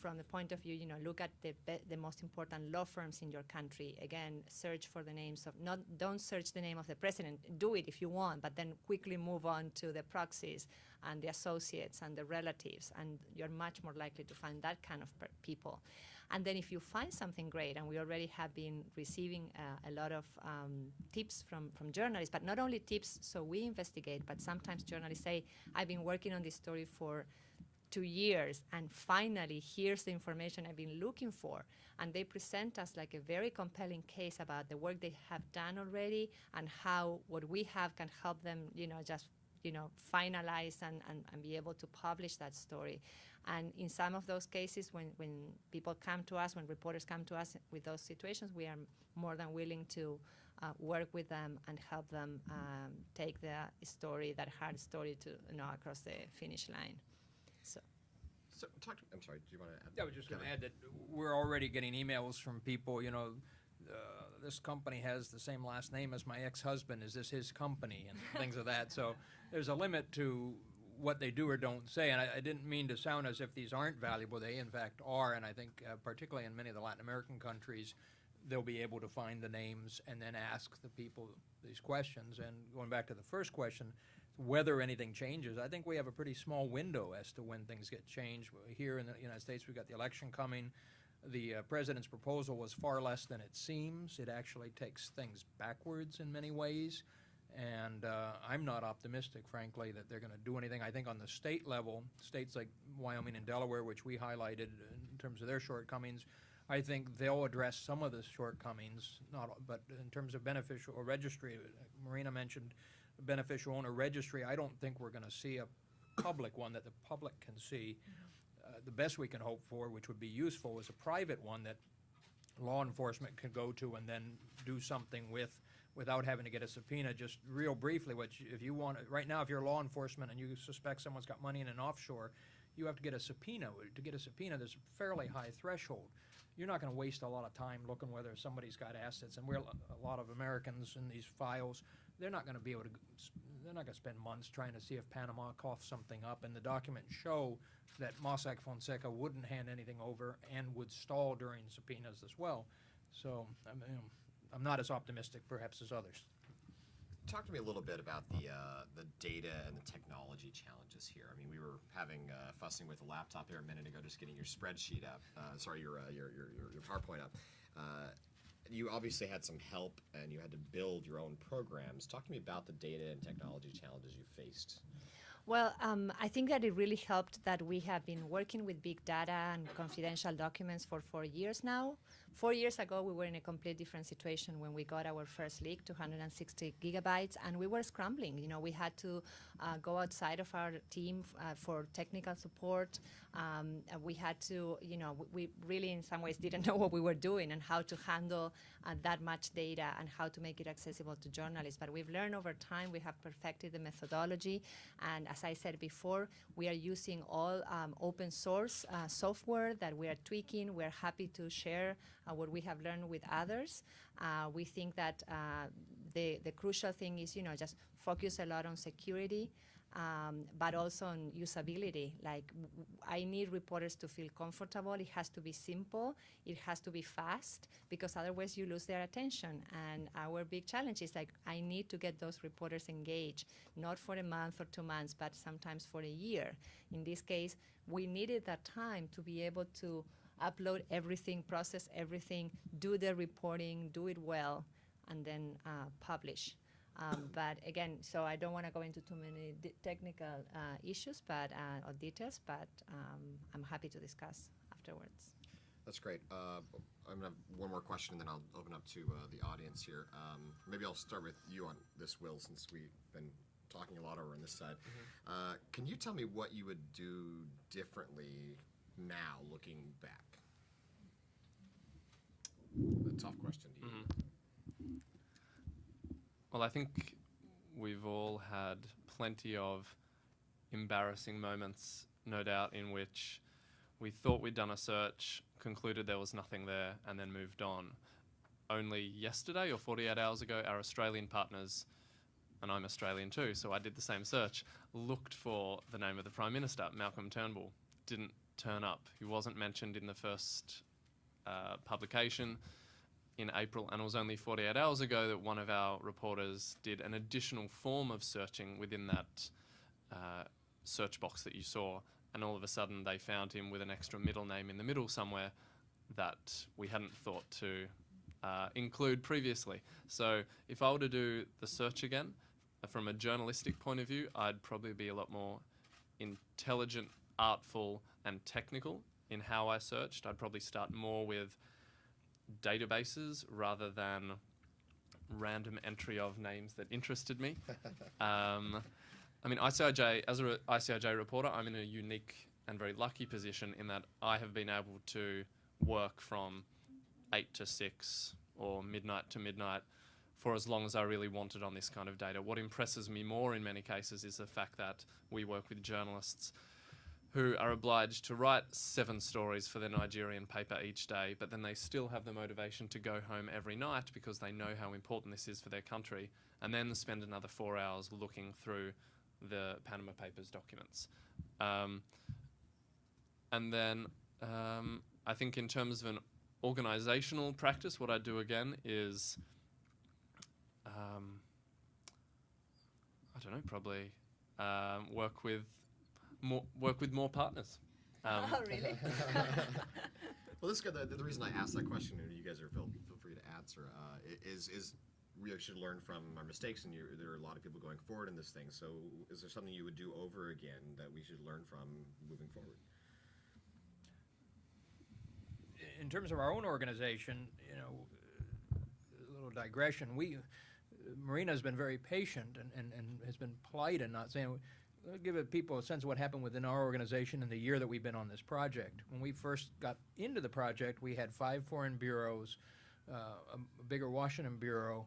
S2: from the point of view, look at the most important law firms in your country. Again, search for the names of, don't search the name of the president. Do it if you want, but then quickly move on to the proxies and the associates and the relatives, and you're much more likely to find that kind of people. And then if you find something great, and we already have been receiving a lot of tips from journalists, but not only tips so we investigate, but sometimes journalists say, I've been working on this story for 2 years, and finally here's the information I've been looking for. And they present us like a very compelling case about the work they have done already and how what we have can help them, just finalize and be able to publish that story. And in some of those cases, when people come to us, when reporters come to us with those situations, we are more than willing to work with them and help them take the story, that hard story, to across the finish line. So
S1: I'm sorry, do you want to add?
S4: Yeah, I was just going to add that we're already getting emails from people, this company has the same last name as my ex-husband. Is this his company? And things of that. So there's a limit to what they do or don't say. And I didn't mean to sound as if these aren't valuable. They, in fact, are. And I think particularly in many of the Latin American countries, they'll be able to find the names and then ask the people these questions. And going back to the first question, whether anything changes, I think we have a pretty small window as to when things get changed. Here in the United States, we've got the election coming. The president's proposal was far less than it seems. It actually takes things backwards in many ways. And I'm not optimistic, frankly, that they're going to do anything. I think on the state level, states like Wyoming and Delaware, which we highlighted in terms of their shortcomings, I think they'll address some of the shortcomings, but in terms of beneficial or registry, Marina mentioned beneficial owner registry, I don't think we're going to see a public one that the public can see. The best we can hope for, which would be useful, is a private one that law enforcement can go to and then do something with without having to get a subpoena. Just real briefly, if you want, right now, if you're law enforcement and you suspect someone's got money in an offshore, you have to get a subpoena. To get a subpoena, there's a fairly high threshold. You're not going to waste a lot of time looking whether somebody's got assets. And a lot of Americans in these files, they're not going to be able to, they're not going to spend months trying to see if Panama coughs something up. And the documents show that Mossack Fonseca wouldn't hand anything over and would stall during subpoenas as well. So I'm not as optimistic perhaps as others.
S1: Talk to me a little bit about the data and the technology challenges here. I mean, we were fussing with a laptop here a minute ago, just getting your spreadsheet up. Your PowerPoint up. You obviously had some help, and you had to build your own programs. Talk to me about the data and technology challenges you faced.
S2: Well, I think that it really helped that we have been working with big data and confidential documents for 4 years now. 4 years ago, we were in a completely different situation when we got our first leak, 260 gigabytes, and we were scrambling. We had to go outside of our team for technical support. We had to, we really in some ways didn't know what we were doing and how to handle that much data and how to make it accessible to journalists. But we've learned over time, we have perfected the methodology, and as I said before, we are using all open source software that we are tweaking. We're happy to share what we have learned with others. We think that the crucial thing is, just focus a lot on security, but also on usability. Like, I need reporters to feel comfortable. It has to be simple. It has to be fast, because otherwise you lose their attention. And our big challenge is, I need to get those reporters engaged, not for a month or 2 months, but sometimes for a year. In this case, we needed that time to be able to upload everything, process everything, do the reporting, do it well, and then publish. But again, so I don't want to go into too many technical issues or details, but I'm happy to discuss afterwards.
S1: That's great. I'm going to have one more question, and then I'll open up to the audience here. Maybe I'll start with you on this, Will, since we've been talking a lot over on this side. Mm-hmm. Can you tell me what you would do differently now, looking back? A tough question to you.
S3: Mm-hmm. Well, I think we've all had plenty of embarrassing moments, no doubt, in which we thought we'd done a search, concluded there was nothing there, and then moved on. Only yesterday or 48 hours ago, our Australian partners, and I'm Australian too, so I did the same search, looked for the name of the Prime Minister, Malcolm Turnbull. Didn't turn up. He wasn't mentioned in the first publication in April, and it was only 48 hours ago that one of our reporters did an additional form of searching within that search box that you saw, and all of a sudden they found him with an extra middle name in the middle somewhere that we hadn't thought to include previously. So if I were to do the search again, from a journalistic point of view, I'd probably be a lot more intelligent, artful, and technical in how I searched. I'd probably start more with databases rather than random entry of names that interested me. I mean, ICIJ, as a ICIJ reporter, I'm in a unique and very lucky position in that I have been able to work from 8 to 6 or midnight to midnight for as long as I really wanted on this kind of data. What impresses me more in many cases is the fact that we work with journalists who are obliged to write 7 stories for their Nigerian paper each day, but then they still have the motivation to go home every night because they know how important this is for their country, and then spend another 4 hours looking through the Panama Papers documents. And then I think in terms of an organizational practice, what I do again is, I don't know, probably work with more partners.
S2: Oh, really?
S1: Well, this guy, the reason I asked that question, and you guys are feel free to answer, is we should learn from our mistakes, and there are a lot of people going forward in this thing. So, is there something you would do over again that we should learn from moving forward?
S4: In terms of our own organization, you know, a little digression. Marina has been very patient and has been polite and not saying. I'll give people a sense of what happened within our organization in the year that we've been on this project. When we first got into the project, we had 5 foreign bureaus, a bigger Washington bureau,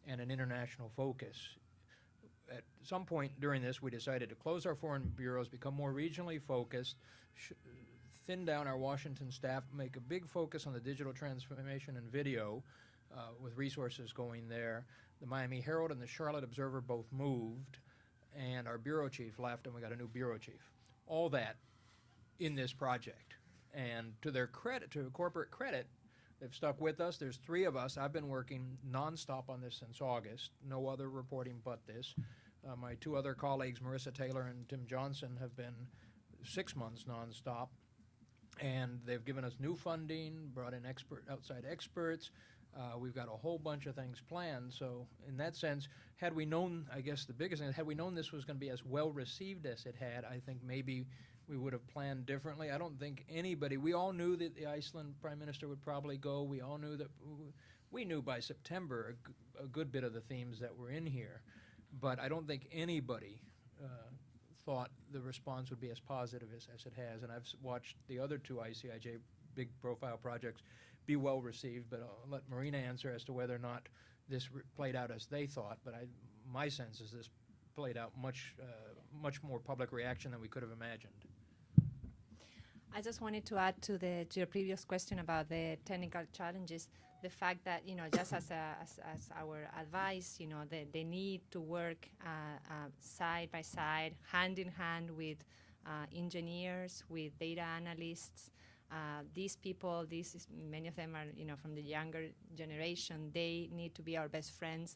S4: and an international focus. At some point during this, we decided to close our foreign bureaus, become more regionally focused, thin down our Washington staff, make a big focus on the digital transformation and video, with resources going there. The Miami Herald and the Charlotte Observer both moved, and our bureau chief left, and we got a new bureau chief. All that in this project. And to their credit, to corporate credit, they've stuck with us. There's 3 of us. I've been working nonstop on this since August. No other reporting but this. My 2 other colleagues, Marissa Taylor and Tim Johnson, have been 6 months nonstop. And they've given us new funding, brought in outside experts. We've got a whole bunch of things planned. So in that sense, had we known, I guess the biggest thing, had we known this was going to be as well received as it had, I think maybe we would have planned differently. I don't think anybody, we all knew that the Iceland Prime Minister would probably go. We all knew that, we knew by September a good bit of the themes that were in here. But I don't think anybody thought the response would be as positive as it has. And I've watched the other 2 ICIJ big profile projects be well received, but I'll let Marina answer as to whether or not this played out as they thought. But my sense is this played out much more public reaction than we could have imagined.
S2: I just wanted to add to your previous question about the technical challenges, the fact that, you know, just as our advice, you know, they need to work side by side, hand in hand with engineers, with data analysts. These people, many of them are, you know, from the younger generation. They need to be our best friends.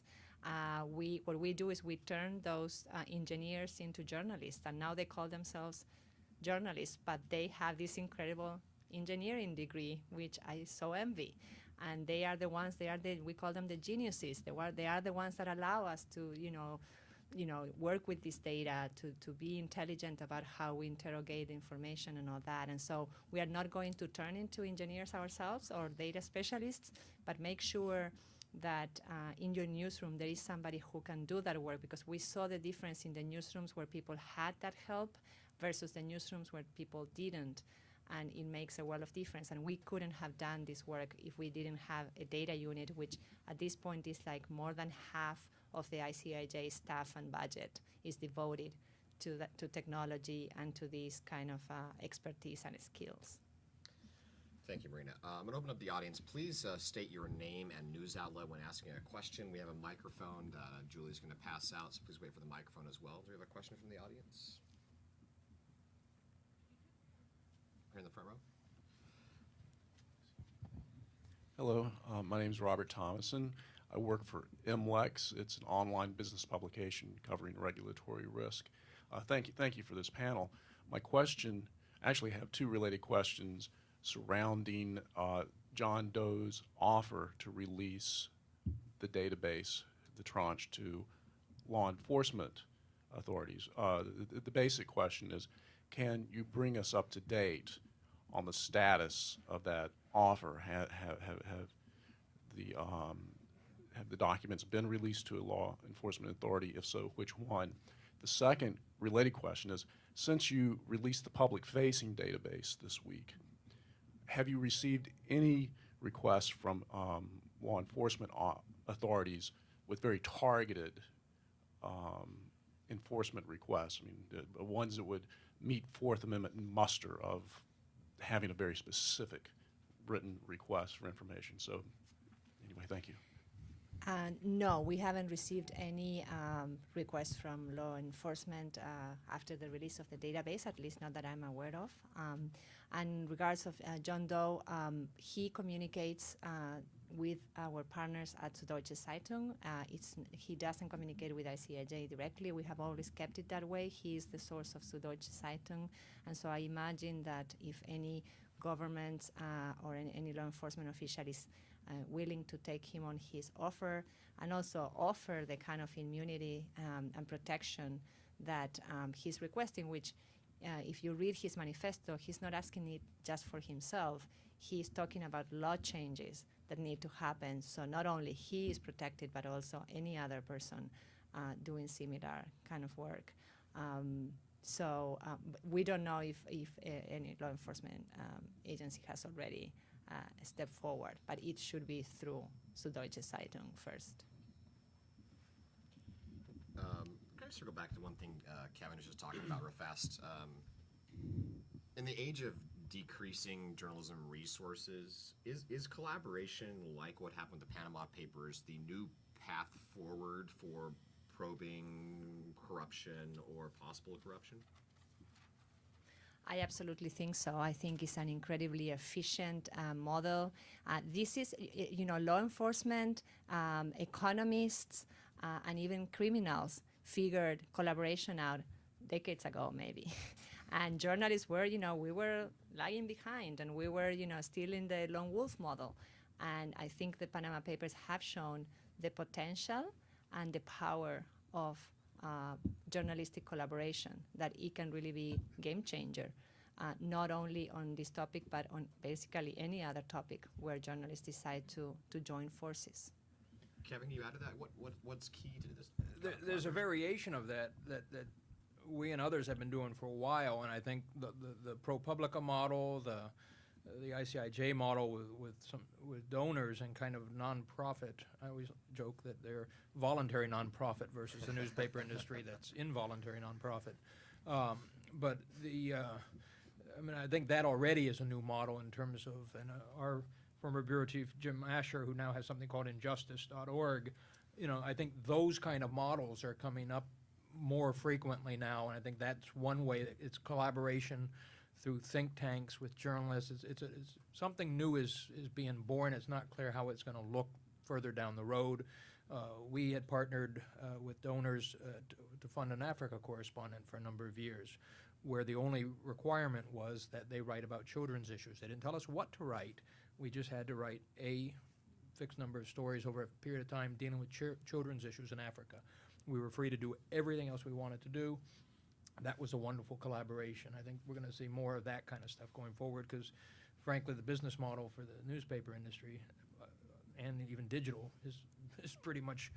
S2: What we do is we turn those engineers into journalists, and now they call themselves journalists, but they have this incredible engineering degree, which I so envy. And they are the ones. We call them the geniuses. They are the ones that allow us to, you know, work with this data, to be intelligent about how we interrogate the information and all that. And so we are not going to turn into engineers ourselves or data specialists, but make sure that in your newsroom there is somebody who can do that work, because we saw the difference in the newsrooms where people had that help versus the newsrooms where people didn't. And it makes a world of difference. And we couldn't have done this work if we didn't have a data unit, which at this point is like more than half of the ICIJ staff and budget is devoted to technology and to this kind of expertise and skills.
S1: Thank you, Marina. I'm going to open up the audience. Please state your name and news outlet when asking a question. We have a microphone that Julie's going to pass out, so please wait for the microphone as well. Do we have a question from the audience? Here in the front row.
S5: Hello, my name is Robert Thomason. I work for MLEX. It's an online business publication covering regulatory risk. Thank you for this panel. My question, actually have 2 related questions surrounding John Doe's offer to release the database, the tranche, to law enforcement authorities. The basic question is, can you bring us up to date on the status of that offer? Have the documents been released to a law enforcement authority? If so, which one? The second related question is, since you released the public-facing database this week, have you received any requests from law enforcement authorities with very targeted enforcement requests? I mean, the ones that would meet Fourth Amendment muster of having a very specific written request for information. So anyway, thank you.
S2: No, we haven't received any requests from law enforcement after the release of the database, at least not that I'm aware of. And in regards of John Doe, he communicates with our partners at Süddeutsche Zeitung. He doesn't communicate with ICIJ directly. We have always kept it that way. He is the source of Süddeutsche Zeitung. And so I imagine that if any government or any law enforcement official is willing to take him on his offer and also offer the kind of immunity and protection that he's requesting, which if you read his manifesto, he's not asking it just for himself. He's talking about law changes that need to happen. So not only he is protected, but also any other person doing similar kind of work. We don't know if any law enforcement agency has already stepped forward, but it should be through Süddeutsche Zeitung first.
S1: Can I circle back to one thing Kevin was just talking about real fast? In the age of decreasing journalism resources, is collaboration like what happened with the Panama Papers the new path forward for probing corruption or possible corruption?
S2: I absolutely think so. I think it's an incredibly efficient model. This is, law enforcement, economists, and even criminals figured collaboration out decades ago, maybe. And journalists were, we were lagging behind, and we were, still in the lone wolf model. And I think the Panama Papers have shown the potential and the power of journalistic collaboration, that it can really be game changer, not only on this topic, but on basically any other topic where journalists decide to join forces.
S1: Kevin, can you add to that? What's key to this?
S4: There's a variation of that we and others have been doing for a while, and I think the ProPublica model, the ICIJ model with donors and kind of nonprofit. I always joke that they're voluntary nonprofit versus the newspaper industry that's involuntary nonprofit. But I think that already is a new model in terms of, and our former bureau chief Jim Asher, who now has something called injustice.org, I think those kind of models are coming up more frequently now, and I think that's one way that it's collaboration through think tanks with journalists. It's something new is being born. It's not clear how it's going to look further down the road. We had partnered with donors to fund an Africa correspondent for a number of years, where the only requirement was that they write about children's issues. They didn't tell us what to write. We just had to write a fixed number of stories over a period of time dealing with children's issues in Africa. We were free to do everything else we wanted to do. That was a wonderful collaboration. I think we're going to see more of that kind of stuff going forward because, frankly, the business model for the newspaper industry and even digital is pretty much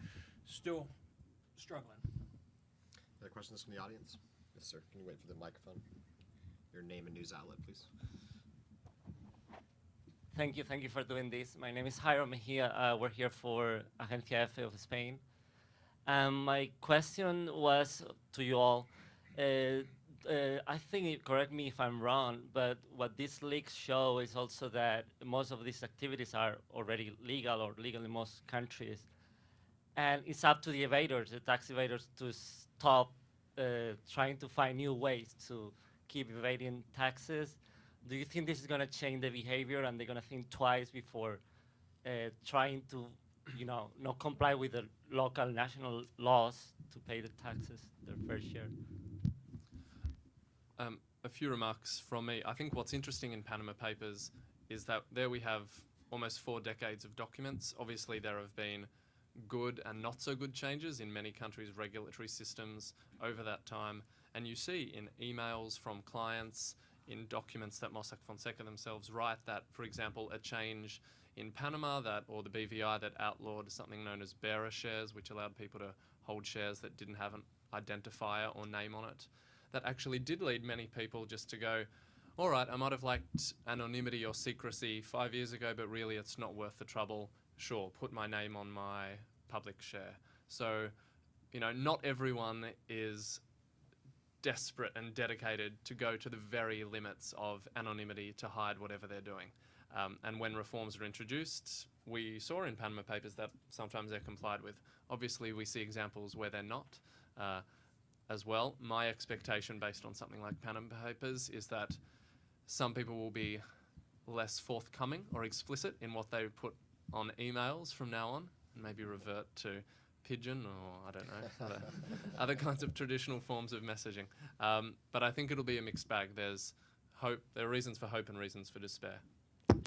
S4: still struggling.
S1: Other questions from the audience? Yes, sir. Can you wait for the microphone? Your name and news outlet, please.
S6: Thank you for doing this. My name is Jairo Mejia. We're here for Agencia F of Spain. My question was to you all. I think, correct me if I'm wrong, but what these leaks show is also that most of these activities are already legal or legal in most countries. And it's up to the evaders, the tax evaders, to stop trying to find new ways to keep evading taxes. Do you think this is going to change the behavior and they're going to think twice before trying to, not comply with the local national laws to pay the taxes, their fair share?
S3: A few remarks from me. I think what's interesting in Panama Papers is that there we have almost 4 decades of documents. Obviously, there have been good and not so good changes in many countries' regulatory systems over that time. And you see in emails from clients, in documents that Mossack Fonseca themselves write that, for example, a change in Panama or the BVI that outlawed something known as bearer shares, which allowed people to hold shares that didn't have identifier or name on it that actually did lead many people just to go, all right, I might have liked anonymity or secrecy 5 years ago, but really it's not worth the trouble. Sure, put my name on my public share. So, you know, not everyone is desperate and dedicated to go to the very limits of anonymity to hide whatever they're doing. And when reforms are introduced, we saw in Panama Papers that sometimes they're complied with. Obviously, we see examples where they're not as well. My expectation based on something like Panama Papers is that some people will be less forthcoming or explicit in what they put on emails from now on, and maybe revert to Pigeon or, I don't know, other kinds of traditional forms of messaging. But I think it'll be a mixed bag. There's hope, there are reasons for hope and reasons for despair.
S4: Can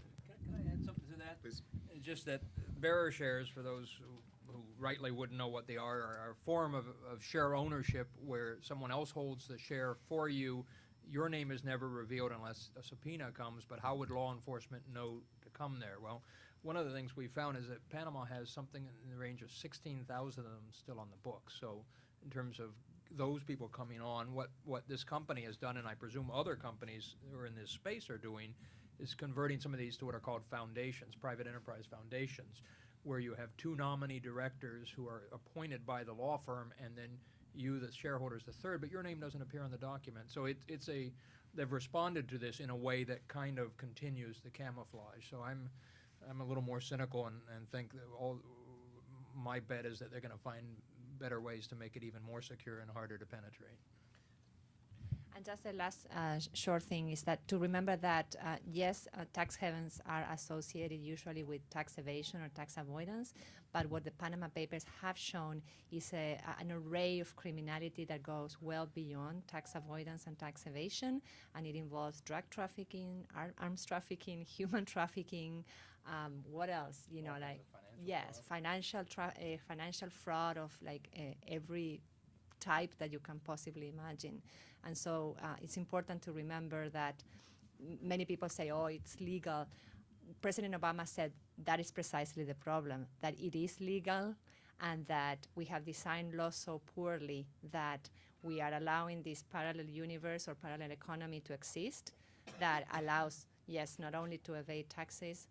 S4: I add something to that?
S1: Please.
S4: It's just that bearer shares, for those who rightly wouldn't know what they are a form of share ownership where someone else holds the share for you. Your name is never revealed unless a subpoena comes, but how would law enforcement know to come there? Well, one of the things we found is that Panama has something in the range of 16,000 of them still on the books. So in terms of those people coming on, what this company has done, and I presume other companies who are in this space are doing, is converting some of these to what are called foundations, private enterprise foundations, where you have two nominee directors who are appointed by the law firm, and then you, the shareholder, is the third, but your name doesn't appear on the document. So they've responded to this in a way that kind of continues the camouflage. So I'm a little more cynical and think that my bet is that they're going to find better ways to make it even more secure and harder to penetrate.
S2: And just the last short thing is that to remember that, yes, tax havens are associated usually with tax evasion or tax avoidance, but what the Panama Papers have shown is an array of criminality that goes well beyond tax avoidance and tax evasion, and it involves drug trafficking, arms trafficking, human trafficking, what else? You know, like, yes, financial fraud of like every type that you can possibly imagine. And so it's important to remember that many people say, oh, it's legal. President Obama said that is precisely the problem, that it is legal and that we have designed laws so poorly that we are allowing this parallel universe or parallel economy to exist that allows, yes, not only to evade taxes,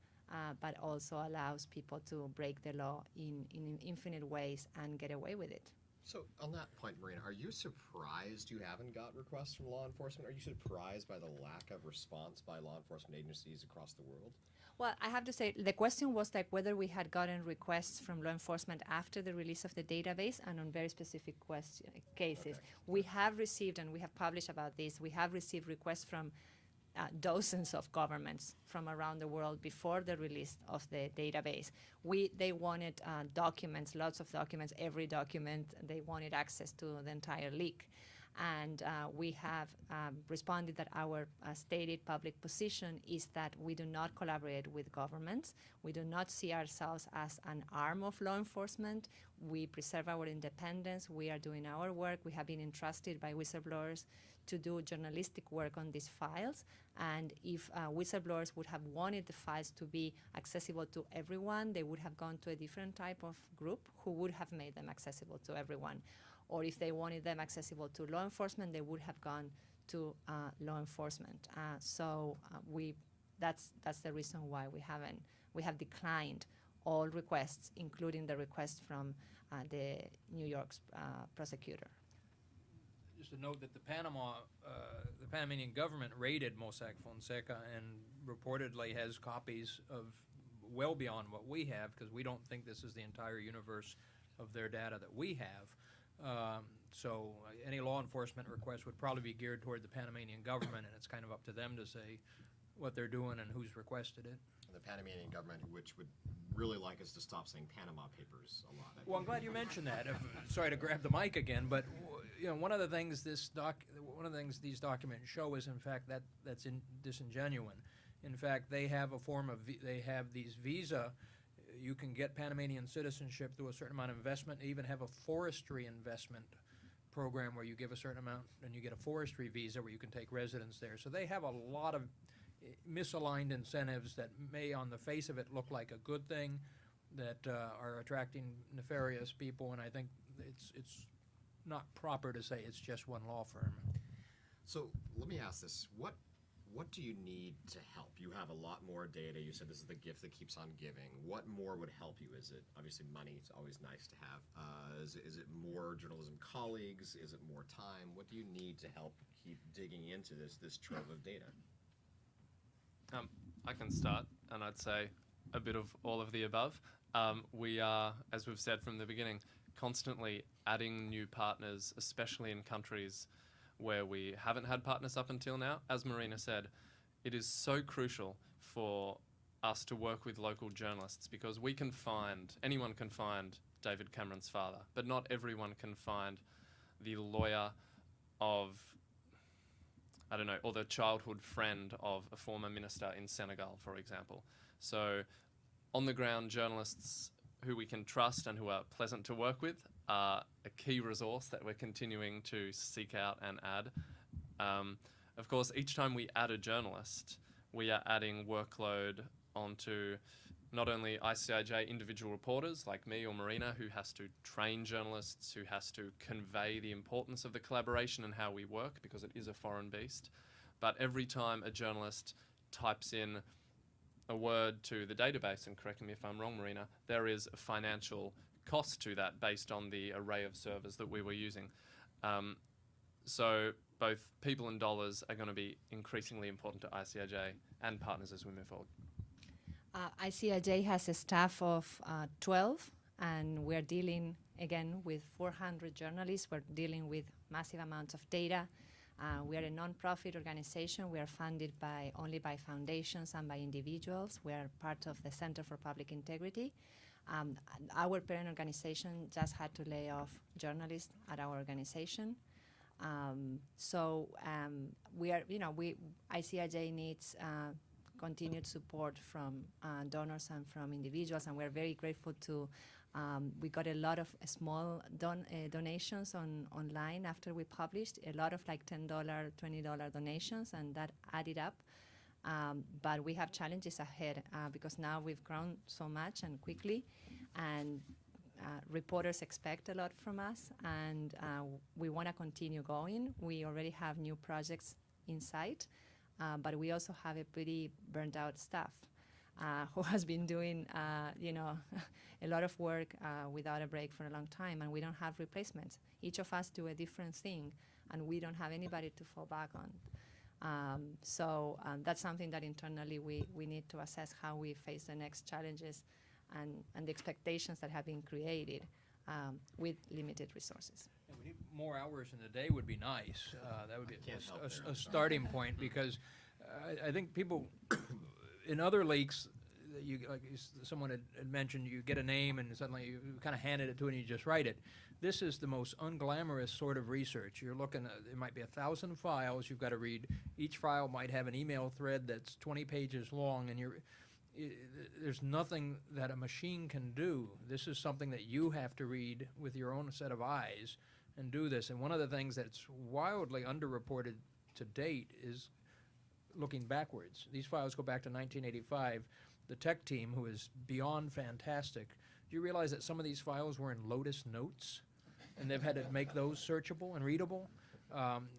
S2: but also allows people to break the law in infinite ways and get away with it.
S1: So on that point, Marina, are you surprised you haven't got requests from law enforcement? Are you surprised by the lack of response by law enforcement agencies across the world?
S2: Well, I have to say, the question was like whether we had gotten requests from law enforcement after the release of the database and on very specific cases.
S1: Okay.
S2: We have received, and we have published about this, we have received requests from dozens of governments from around the world before the release of the database. They wanted documents, lots of documents, every document. They wanted access to the entire leak. And we have responded that our stated public position is that we do not collaborate with governments. We do not see ourselves as an arm of law enforcement. We preserve our independence. We are doing our work. We have been entrusted by whistleblowers to do journalistic work on these files. And if whistleblowers would have wanted the files to be accessible to everyone, they would have gone to a different type of group who would have made them accessible to everyone. Or if they wanted them accessible to law enforcement, they would have gone to law enforcement. That's the reason why we have declined all requests, including the request from the New York's prosecutor.
S4: Just to note that the Panamanian government raided Mossack Fonseca and reportedly has copies of well beyond what we have, because we don't think this is the entire universe of their data that we have. So any law enforcement request would probably be geared toward the Panamanian government, and it's kind of up to them to say what they're doing and who's requested it.
S1: The Panamanian government, which would really like us to stop saying Panama Papers a lot.
S4: Well, I'm glad you mentioned that. Sorry to grab the mic again, but you know, one of the things these documents show is, in fact, that's disingenuine. In fact, they have a form of they have these visa. You can get Panamanian citizenship through a certain amount of investment. They even have a forestry investment program where you give a certain amount and you get a forestry visa where you can take residence there. So they have a lot of misaligned incentives that may, on the face of it, look like a good thing, that are attracting nefarious people. And I think it's not proper to say it's just one law firm.
S1: So let me ask this: what do you need to help? You have a lot more data. You said this is the gift that keeps on giving. What more would help you? Is it obviously money? It's always nice to have. Is it more journalism colleagues? Is it more time? What do you need to help keep digging into this trove of data?
S3: I can start, and I'd say a bit of all of the above. We are, as we've said from the beginning, constantly adding new partners, especially in countries where we haven't had partners up until now. As Marina said, it is so crucial for us to work with local journalists because anyone can find David Cameron's father, but not everyone can find the lawyer of, I don't know, or the childhood friend of a former minister in Senegal, for example. So on-the-ground journalists who we can trust and who are pleasant to work with are a key resource that we're continuing to seek out and add. Of course, each time we add a journalist, we are adding workload onto not only ICIJ individual reporters like me or Marina, who has to train journalists, who has to convey the importance of the collaboration and how we work, because it is a foreign beast, but every time a journalist types in a word to the database, and correct me if I'm wrong, Marina, there is a financial cost to that based on the array of servers that we were using. So both people and dollars are going to be increasingly important to ICIJ and partners as we move forward.
S2: ICIJ has a staff of 12, and we're dealing, again, with 400 journalists. We're dealing with massive amounts of data. We are a non-profit organization. We are funded only by foundations and by individuals. We are part of the Center for Public Integrity. Our parent organization just had to lay off journalists at our organization. ICIJ needs continued support from donors and from individuals, and we're very grateful to. We got a lot of small donations online after we published, a lot of like $10, $20 donations, and that added up. But we have challenges ahead because now we've grown so much and quickly, and reporters expect a lot from us, and we want to continue going. We already have new projects in sight, but we also have a pretty burned out staff who has been doing, a lot of work without a break for a long time, and we don't have replacements. Each of us do a different thing, and we don't have anybody to fall back on. So that's something that internally we need to assess how we face the next challenges and the expectations that have been created with limited resources.
S4: And we need more hours in the day would be nice. That would be a starting point, because I think people in other leaks, someone had mentioned, you get a name and suddenly you kind of handed it to it and you just write it. This is the most unglamorous sort of research. You're looking at, it might be 1,000 files you've got to read. Each file might have an email thread that's 20 pages long, and there's nothing that a machine can do. This is something that you have to read with your own set of eyes and do this. And one of the things that's wildly underreported to date is looking backwards. These files go back to 1985. The tech team, who is beyond fantastic, do you realize that some of these files were in Lotus Notes, and they've had to make those searchable and readable?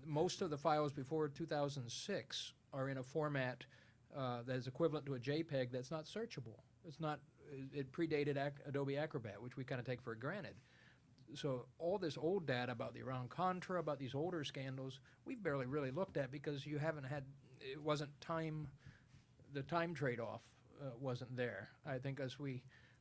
S4: Most of the files before 2006 are in a format that is equivalent to a JPEG that's not searchable. It predated Adobe Acrobat, which we kind of take for granted. So all this old data about the Iran-Contra, about these older scandals, we've barely really looked at because it wasn't time, the time trade-off wasn't there. I think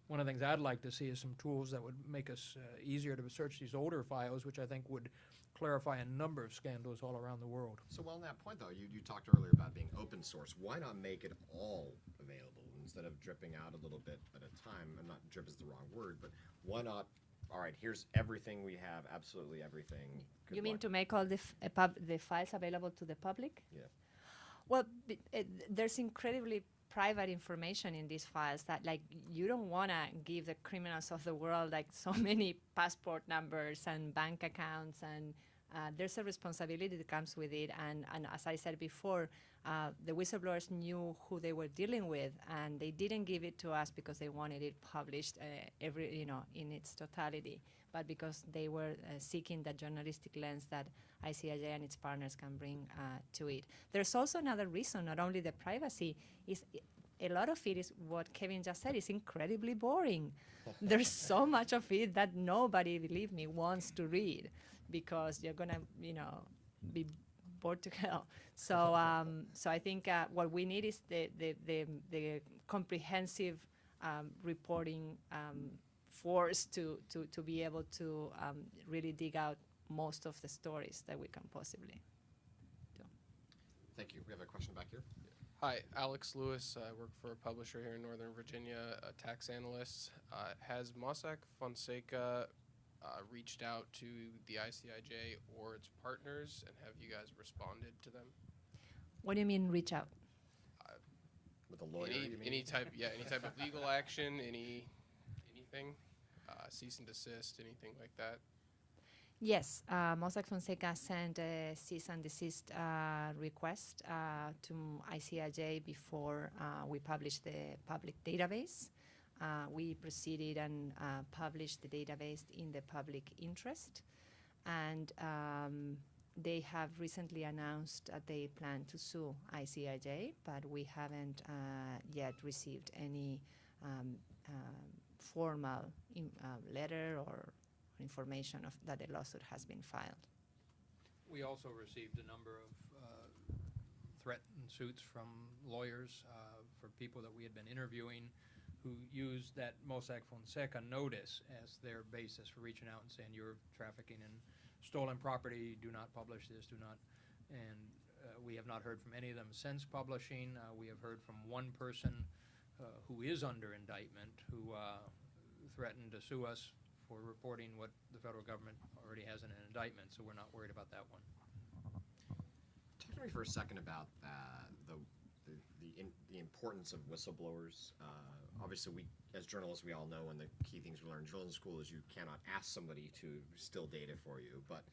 S4: one of the things I'd like to see is some tools that would make us easier to search these older files, which I think would clarify a number of scandals all around the world.
S1: So, well, on that point, though, you talked earlier about being open source. Why not make it all available instead of dripping out a little bit at a time? And not drip is the wrong word, but why not, all right, here's everything we have, absolutely everything.
S2: You mean to make all the files available to the public?
S1: Yeah.
S2: Well, there's incredibly private information in these files that, like, you don't want to give the criminals of the world, like, so many passport numbers and bank accounts and there's a responsibility that comes with it. And as I said before, the whistleblowers knew who they were dealing with, and they didn't give it to us because they wanted it published in its totality, but because they were seeking the journalistic lens that ICIJ and its partners can bring to it. There's also another reason, not only the privacy, is a lot of it is what Kevin just said, is incredibly boring. There's so much of it that nobody, believe me, wants to read, because you're gonna, be bored to hell. So, so I think what we need is the comprehensive reporting force to be able to really dig out most of the stories that we can possibly do.
S1: Thank you. We have a question back here.
S7: Hi, Alex Lewis. I work for a publisher here in Northern Virginia, a tax analyst. Has Mossack Fonseca reached out to the ICIJ or its partners, and have you guys responded to them?
S2: What do you mean reach out?
S1: With a lawyer, you mean?
S7: Any type of legal action, anything, cease and desist, anything like that?
S2: Yes, Mossack Fonseca sent a cease and desist request to ICIJ before we published the public database. We proceeded and published the database in the public interest, and they have recently announced that they plan to sue ICIJ, but we haven't yet received any formal letter or information of that the lawsuit has been filed.
S4: We also received a number of threatened suits from lawyers for people that we had been interviewing who used that Mossack Fonseca notice as their basis for reaching out and saying, you're trafficking in stolen property, do not publish this, do not. And we have not heard from any of them since publishing. We have heard from one person who is under indictment who threatened to sue us for reporting what the federal government already has in an indictment, so we're not worried about that one.
S1: Talk to me for a second about the importance of whistleblowers. Obviously, we, as journalists, we all know, and the key things we learn in journalism school is you cannot ask somebody to steal data for you, but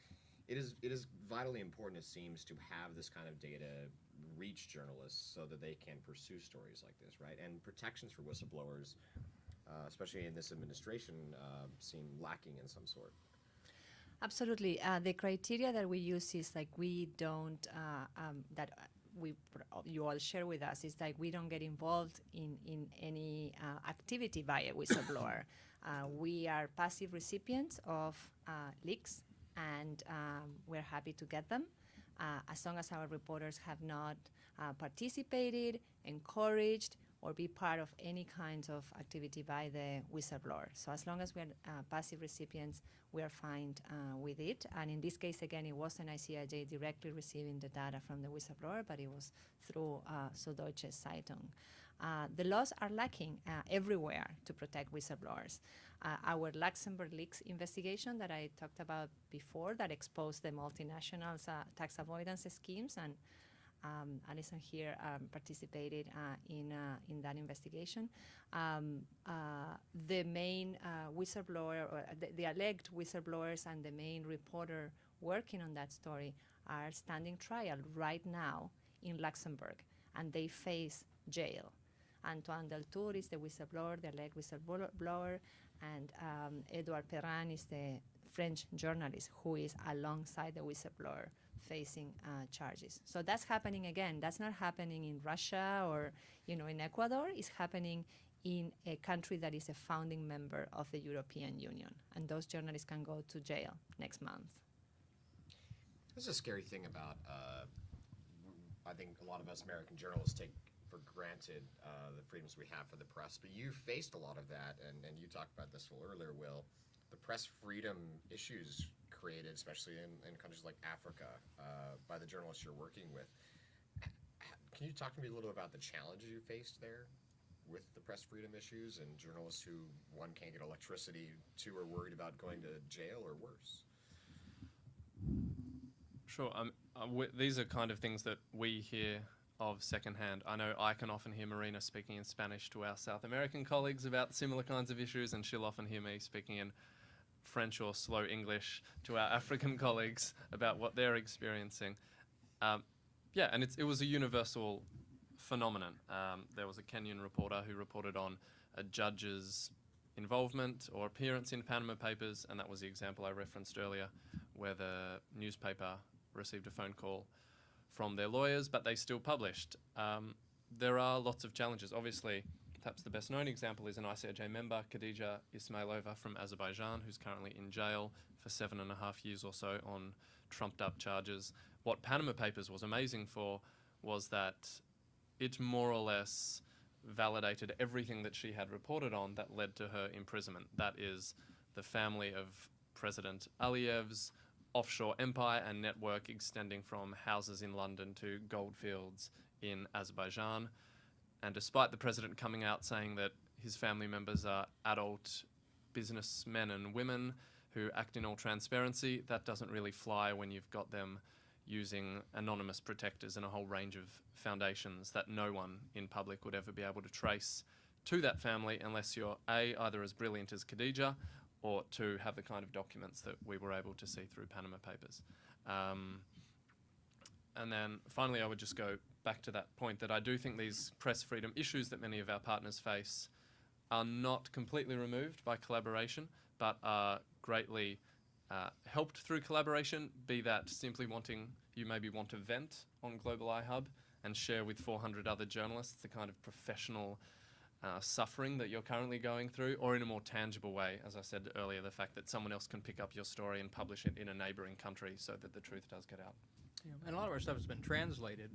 S1: it is vitally important, it seems, to have this kind of data reach journalists so that they can pursue stories like this, right? And protections for whistleblowers, especially in this administration, seem lacking in some sort.
S2: Absolutely. The criteria that we use is like we don't, you all share with us, is like we don't get involved in any activity by a whistleblower. We are passive recipients of leaks, and we're happy to get them as long as our reporters have not participated, encouraged, or be part of any kinds of activity by the whistleblower. So as long as we're passive recipients, we are fine with it. And in this case, again, it wasn't ICIJ directly receiving the data from the whistleblower, but it was through Süddeutsche Zeitung. The laws are lacking everywhere to protect whistleblowers. Our Luxembourg leaks investigation that I talked about before, that exposed the multinationals' tax avoidance schemes, and Alison here participated in that investigation. The main whistleblower, or the alleged whistleblowers and the main reporter working on that story are standing trial right now in Luxembourg, and they face jail. Antoine Deltour is the whistleblower, the alleged whistleblower, and Edouard Perrin is the French journalist who is alongside the whistleblower facing charges. So that's happening again. That's not happening in Russia or in Ecuador. It's happening in a country that is a founding member of the European Union, and those journalists can go to jail next month.
S1: This is a scary thing about, I think a lot of us American journalists take for granted the freedoms we have for the press, but you faced a lot of that, and you talked about this a little earlier, Will, the press freedom issues created, especially in countries like Africa, by the journalists you're working with. Can you talk to me a little about the challenges you faced there with the press freedom issues and journalists who, one, can't get electricity, two, are worried about going to jail or worse?
S3: Sure. These are kind of things that we hear of secondhand. I know I can often hear Marina speaking in Spanish to our South American colleagues about similar kinds of issues, and she'll often hear me speaking in French or slow English to our African colleagues about what they're experiencing. Yeah, and it was a universal phenomenon. There was a Kenyan reporter who reported on a judge's involvement or appearance in Panama Papers, and that was the example I referenced earlier, where the newspaper received a phone call from their lawyers, but they still published. There are lots of challenges. Obviously, perhaps the best known example is an ICIJ member, Khadija Ismailova from Azerbaijan, who's currently in jail for 7.5 years or so on trumped up charges. What Panama Papers was amazing for was that it more or less validated everything that she had reported on that led to her imprisonment. That is the family of President Aliyev's offshore empire and network extending from houses in London to goldfields in Azerbaijan. And despite the president coming out saying that his family members are adult businessmen and women who act in all transparency, that doesn't really fly when you've got them using anonymous protectors and a whole range of foundations that no one in public would ever be able to trace to that family unless you're A, either as brilliant as Khadija, or to have the kind of documents that we were able to see through Panama Papers. And then finally, I would just go back to that point that I do think these press freedom issues that many of our partners face are not completely removed by collaboration, but are greatly helped through collaboration, be that simply you maybe want to vent on Global iHub and share with 400 other journalists the kind of professional suffering that you're currently going through, or in a more tangible way, as I said earlier, the fact that someone else can pick up your story and publish it in a neighboring country so that the truth does get out.
S4: Yeah, and a lot of our stuff has been translated.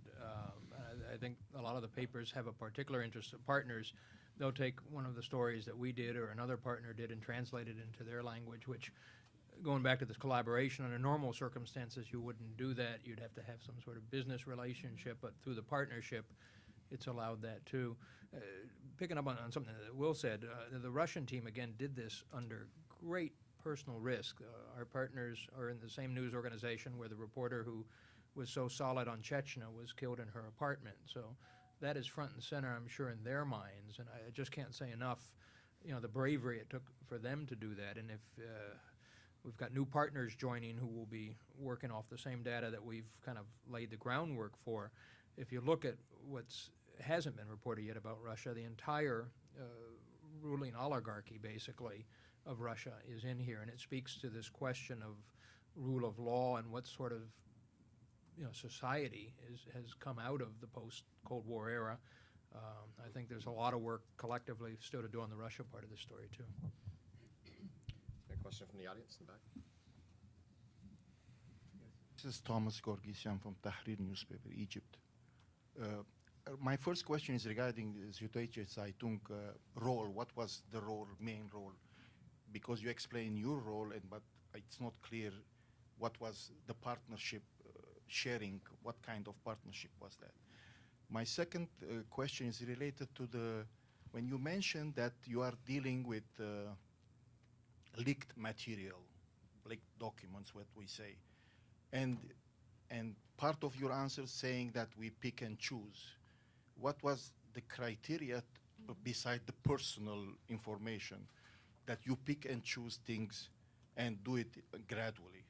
S4: I think a lot of the papers have a particular interest of partners. They'll take one of the stories that we did or another partner did and translate it into their language, which, going back to this collaboration, under normal circumstances you wouldn't do that. You'd have to have some sort of business relationship, but through the partnership it's allowed that too. Picking up on something that Will said, the Russian team again did this under great personal risk. Our partners are in the same news organization where the reporter who was so solid on Chechnya was killed in her apartment. So that is front and center, I'm sure, in their minds. And I just can't say enough, the bravery it took for them to do that. And if we've got new partners joining who will be working off the same data that we've kind of laid the groundwork for, if you look at what's hasn't been reported yet about Russia, the entire ruling oligarchy, basically, of Russia is in here. And it speaks to this question of rule of law and what sort of society has come out of the post-Cold War era. I think there's a lot of work collectively still to do on the Russia part of the story, too.
S1: A question from the audience in the back?
S8: This is Thomas Gorgisyan from Tahrir newspaper, Egypt. My first question is regarding the Süddeutsche Zeitung role. What was the main role? Because you explained your role, but it's not clear what was the partnership sharing, what kind of partnership was that? My second question is related to when you mentioned that you are dealing with leaked material, leaked documents, what we say, and part of your answer saying that we pick and choose. What was the criteria beside the personal information that you pick and choose things and do it gradually?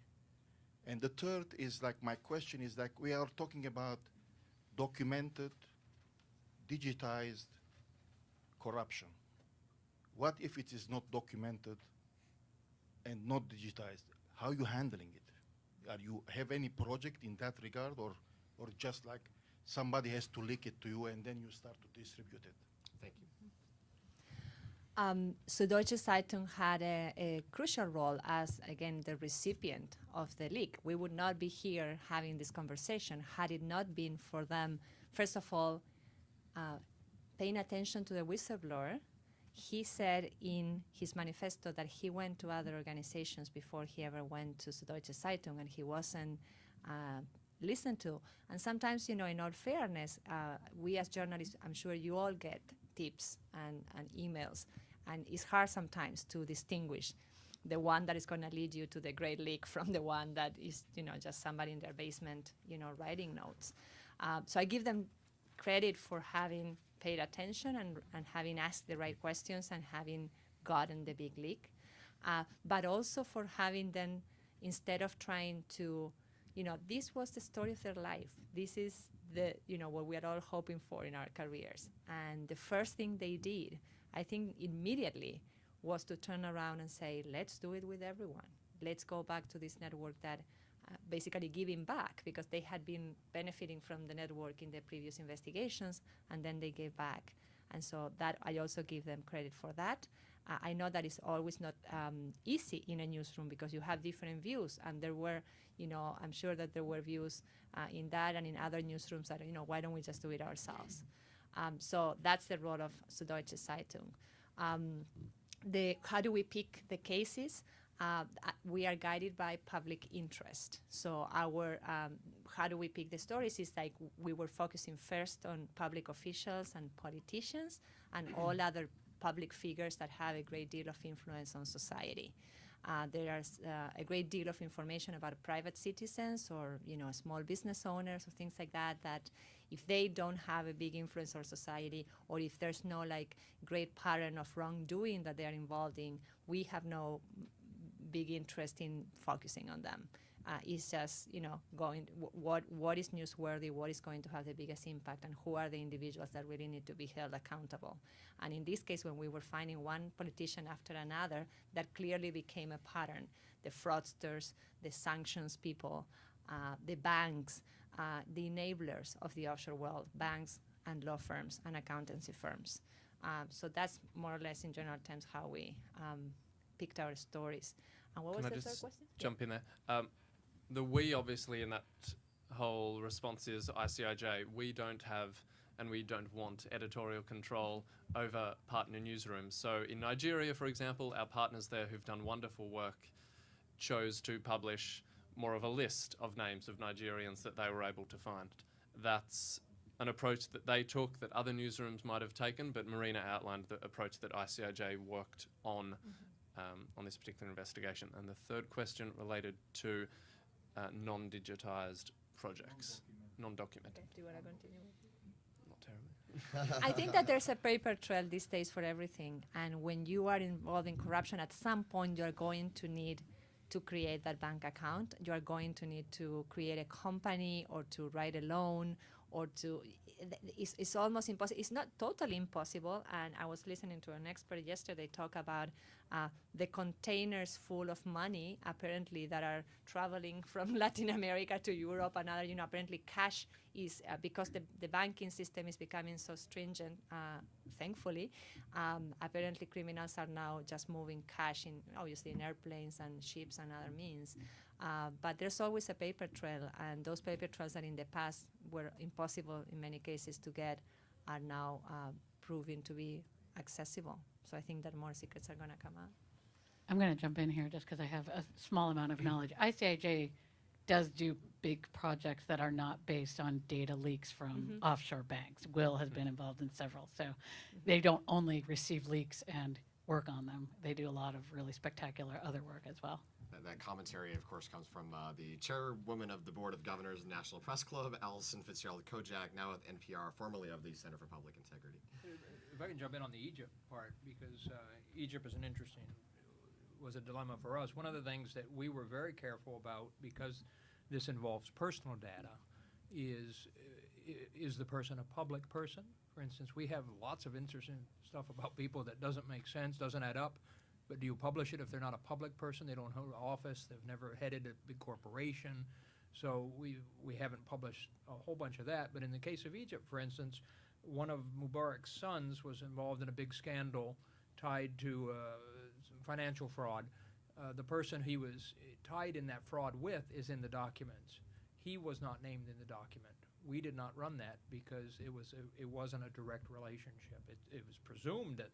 S8: And the third is my question is we are talking about documented, digitized corruption. What if it is not documented and not digitized? How are you handling it? Are you have any project in that regard, or just somebody has to leak it to you and then you start to distribute it?
S1: Thank you.
S2: Süddeutsche Zeitung had a crucial role as, again, the recipient of the leak. We would not be here having this conversation had it not been for them, first of all, paying attention to the whistleblower. He said in his manifesto that he went to other organizations before he ever went to Süddeutsche Zeitung, and he wasn't listened to. And sometimes, in all fairness, we as journalists, I'm sure you all get tips and emails, and it's hard sometimes to distinguish the one that is going to lead you to the great leak from the one that is, just somebody in their basement, writing notes. So I give them credit for having paid attention and having asked the right questions and having gotten the big leak. but also for having them, instead of trying to, this was the story of their life. This is what we are all hoping for in our careers. And the first thing they did, I think immediately, was to turn around and say, let's do it with everyone. Let's go back to this network that basically giving back, because they had been benefiting from the network in the previous investigations, and then they gave back. And so that I also give them credit for that. I know that it's always not easy in a newsroom because you have different views, and there were, I'm sure that there were views in that and in other newsrooms that, why don't we just do it ourselves? So that's the role of Süddeutsche Zeitung. How do we pick the cases? We are guided by public interest. So how do we pick the stories is like we were focusing first on public officials and politicians and all other public figures that have a great deal of influence on society. There's a great deal of information about private citizens or small business owners or things like that, that if they don't have a big influence on society, or if there's no great pattern of wrongdoing that they are involved in, we have no big interest in focusing on them. It's just what is newsworthy, what is going to have the biggest impact, and who are the individuals that really need to be held accountable. And in this case, when we were finding one politician after another, that clearly became a pattern. The fraudsters, the sanctions people, the banks, the enablers of the offshore world, banks and law firms and accountancy firms. So that's more or less in general terms how we picked our stories. And what was the third question?
S3: Jump in there? The we, obviously, in that whole response is ICIJ. We don't have and we don't want editorial control over partner newsrooms. So in Nigeria, for example, our partners there who've done wonderful work chose to publish more of a list of names of Nigerians that they were able to find. That's an approach that they took that other newsrooms might have taken, but Marina outlined the approach that ICIJ worked on this particular investigation. And the third question related to non-digitized projects, non-documented.
S2: Okay. Do you want to continue?
S3: Not terribly.
S2: I think that there's a paper trail these days for everything. And when you are involved in corruption, at some point you're going to need to create that bank account. You are going to need to create a company or to write a loan or to, it's almost impossible. It's not totally impossible. And I was listening to an expert yesterday talk about the containers full of money, apparently, that are traveling from Latin America to Europe and other, apparently cash is, because the banking system is becoming so stringent, thankfully, apparently criminals are now just moving cash obviously in airplanes and ships and other means. But there's always a paper trail, and those paper trails that in the past were impossible in many cases to get are now proving to be accessible. So I think that more secrets are going to come out.
S9: I'm going to jump in here just because I have a small amount of knowledge. ICIJ does do big projects that are not based on data leaks from offshore banks. Will has been involved in several. So they don't only receive leaks and work on them. They do a lot of really spectacular other work as well.
S1: That commentary, of course, comes from the chairwoman of the Board of Governors of the National Press Club, Alison Fitzgerald-Kojak, now with NPR, formerly of the Center for Public Integrity.
S4: If I can jump in on the Egypt part, because Egypt is was a dilemma for us. One of the things that we were very careful about, because this involves personal data, is the person a public person? For instance, we have lots of interesting stuff about people that doesn't make sense, doesn't add up. But do you publish it if they're not a public person? They don't hold office. They've never headed a big corporation. So we haven't published a whole bunch of that. But in the case of Egypt, for instance, one of Mubarak's sons was involved in a big scandal tied to some financial fraud. The person he was tied in that fraud with is in the documents. He was not named in the document. We did not run that because it wasn't a direct relationship. It was presumed that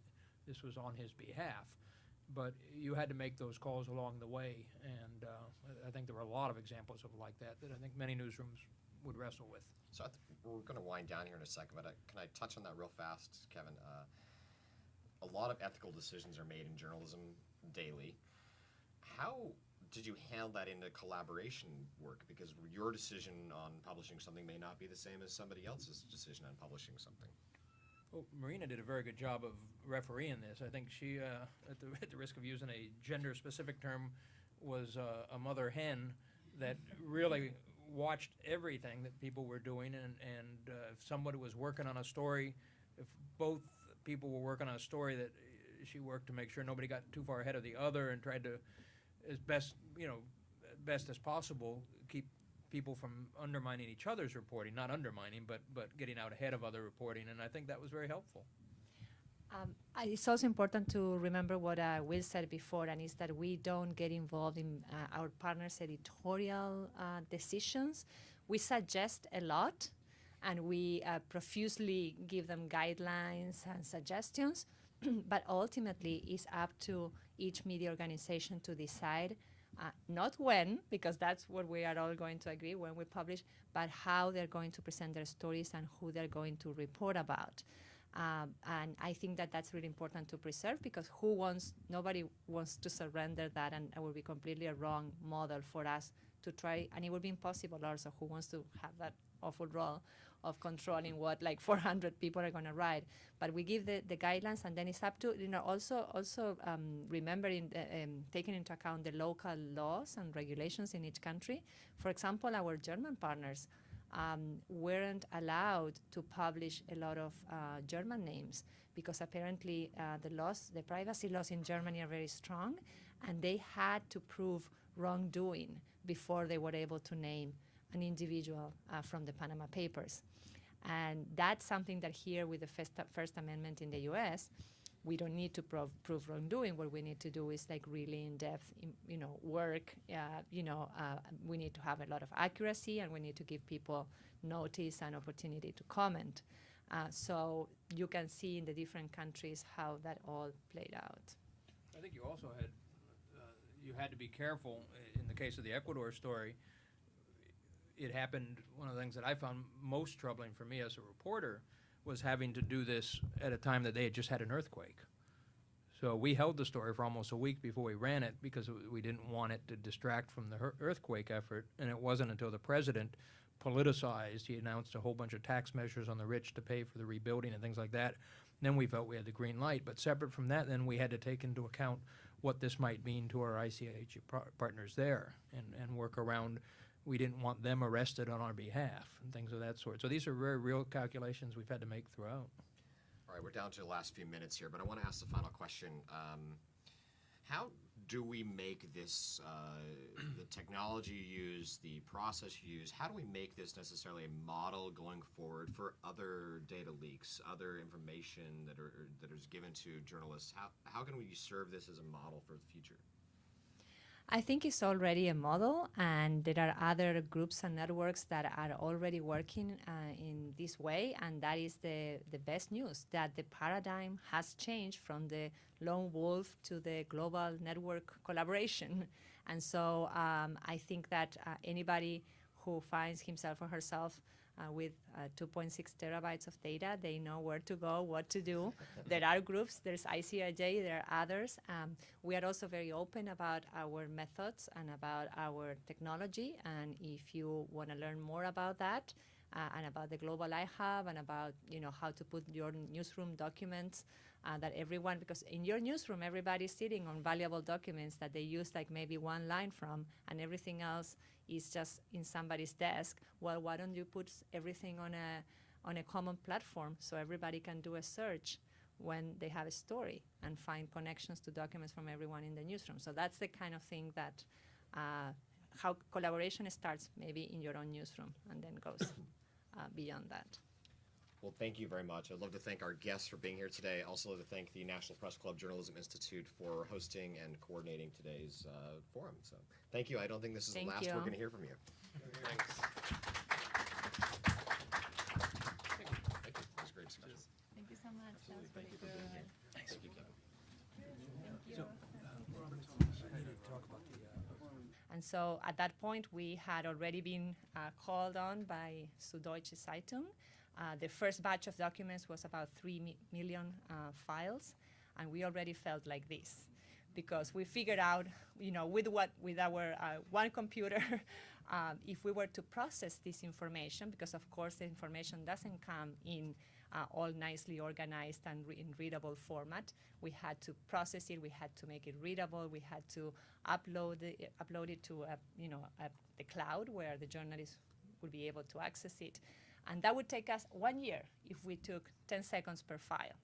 S4: this was on his behalf. But you had to make those calls along the way, and I think there were a lot of examples of like that I think many newsrooms would wrestle with.
S1: So we're going to wind down here in a second, but can I touch on that real fast, Kevin? A lot of ethical decisions are made in journalism daily. How did you handle that into collaboration work? Because your decision on publishing something may not be the same as somebody else's decision on publishing something.
S4: Well, Marina did a very good job of refereeing this. I think she, at the risk of using a gender-specific term, was a mother hen that really watched everything that people were doing, and if somebody was working on a story, if both people were working on a story, that she worked to make sure nobody got too far ahead of the other and tried to, as best as possible, keep people from undermining each other's reporting, not undermining, but getting out ahead of other reporting, and I think that was very helpful.
S2: It's also important to remember what Will said before, and is that we don't get involved in our partners' editorial decisions. We suggest a lot, and we profusely give them guidelines and suggestions, but ultimately it's up to each media organization to decide not when, because that's what we are all going to agree when we publish, but how they're going to present their stories and who they're going to report about. And I think that that's really important to preserve, because nobody wants to surrender that, and it would be completely a wrong model for us to try, and it would be impossible also. Who wants to have that awful role of controlling what like 400 people are going to write? But we give the guidelines, and then it's up to, also remembering, taking into account the local laws and regulations in each country. For example, our German partners weren't allowed to publish a lot of German names, because apparently the privacy laws in Germany are very strong, and they had to prove wrongdoing before they were able to name an individual from the Panama Papers. And that's something that here with the First Amendment in the US, we don't need to prove wrongdoing. What we need to do is like really in-depth, work. We need to have a lot of accuracy, and we need to give people notice and opportunity to comment. So you can see in the different countries how that all played out.
S4: I think you also had to be careful in the case of the Ecuador story. It happened, one of the things that I found most troubling for me as a reporter was having to do this at a time that they had just had an earthquake. So we held the story for almost a week before we ran it, because we didn't want it to distract from the earthquake effort, and it wasn't until the president politicized, he announced a whole bunch of tax measures on the rich to pay for the rebuilding and things like that. Then we felt we had the green light, but separate from that, then we had to take into account what this might mean to our ICIJ partners there, and work around. We didn't want them arrested on our behalf and things of that sort. So these are very real calculations we've had to make throughout.
S1: All right, we're down to the last few minutes here, but I want to ask the final question. How do we make this, the technology you use, the process you use, how do we make this necessarily a model going forward for other data leaks, other information that is given to journalists? How can we serve this as a model for the future?
S2: I think it's already a model, and there are other groups and networks that are already working in this way, and that is the best news, that the paradigm has changed from the lone wolf to the global network collaboration. And so I think that anybody who finds himself or herself with 2.6 terabytes of data, they know where to go, what to do. There are groups, there's ICIJ, there are others. We are also very open about our methods and about our technology, and if you want to learn more about that, and about the global iHub, and about how to put your newsroom documents, that everyone, because in your newsroom everybody's sitting on valuable documents that they use like maybe one line from, and everything else is just in somebody's desk. Well, why don't you put everything on a common platform so everybody can do a search when they have a story and find connections to documents from everyone in the newsroom? So that's the kind of thing that how collaboration starts maybe in your own newsroom and then goes beyond that.
S1: Well, thank you very much. I'd love to thank our guests for being here today. Also to thank the National Press Club Journalism Institute for hosting and coordinating today's forum. So thank you. I don't think this is the last we're going to hear from you.
S3: Thanks.
S1: Thank you. It was a great discussion.
S2: Thank you so much.
S1: Absolutely. Thank you for being here. Thank you, Kevin.
S2: And so at that point, we had already been called on by Süddeutsche Zeitung. The first batch of documents was about 3 million files, and we already felt like this, because we figured out, with our one computer, if we were to process this information, because of course the information doesn't come in all nicely organized and in readable format. We had to process it. We had to make it readable. We had to upload it to the cloud where the journalists would be able to access it. And that would take us 1 year if we took 10 seconds per file.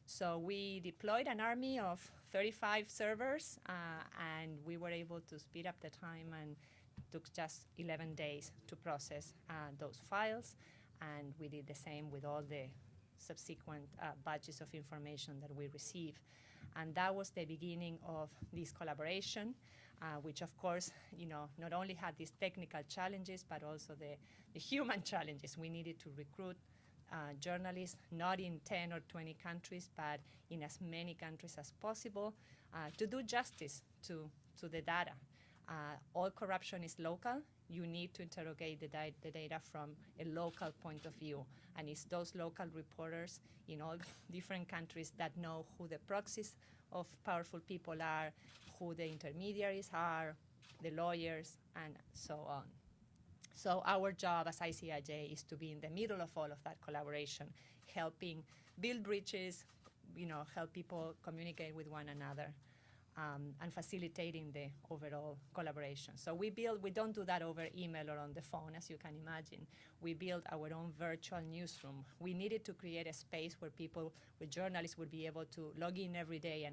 S2: So we deployed an army of 35 servers, and we were able to speed up the time, and it took just 11 days to process those files. And we did the same with all the subsequent batches of information that we received. And that was the beginning of this collaboration, which of course, not only had these technical challenges, but also the human challenges. We needed to recruit journalists, not in 10 or 20 countries, but in as many countries as possible, to do justice to the data. All corruption is local. You need to interrogate the data from a local point of view. And it's those local reporters in all different countries that know who the proxies of powerful people are, who the intermediaries are, the lawyers, and so on. So our job as ICIJ is to be in the middle of all of that collaboration, helping build bridges, help people communicate with one another, and facilitating the overall collaboration. So we don't do that over email or on the phone, as you can imagine. We build our own virtual newsroom. We needed to create a space where journalists would be able to log in every day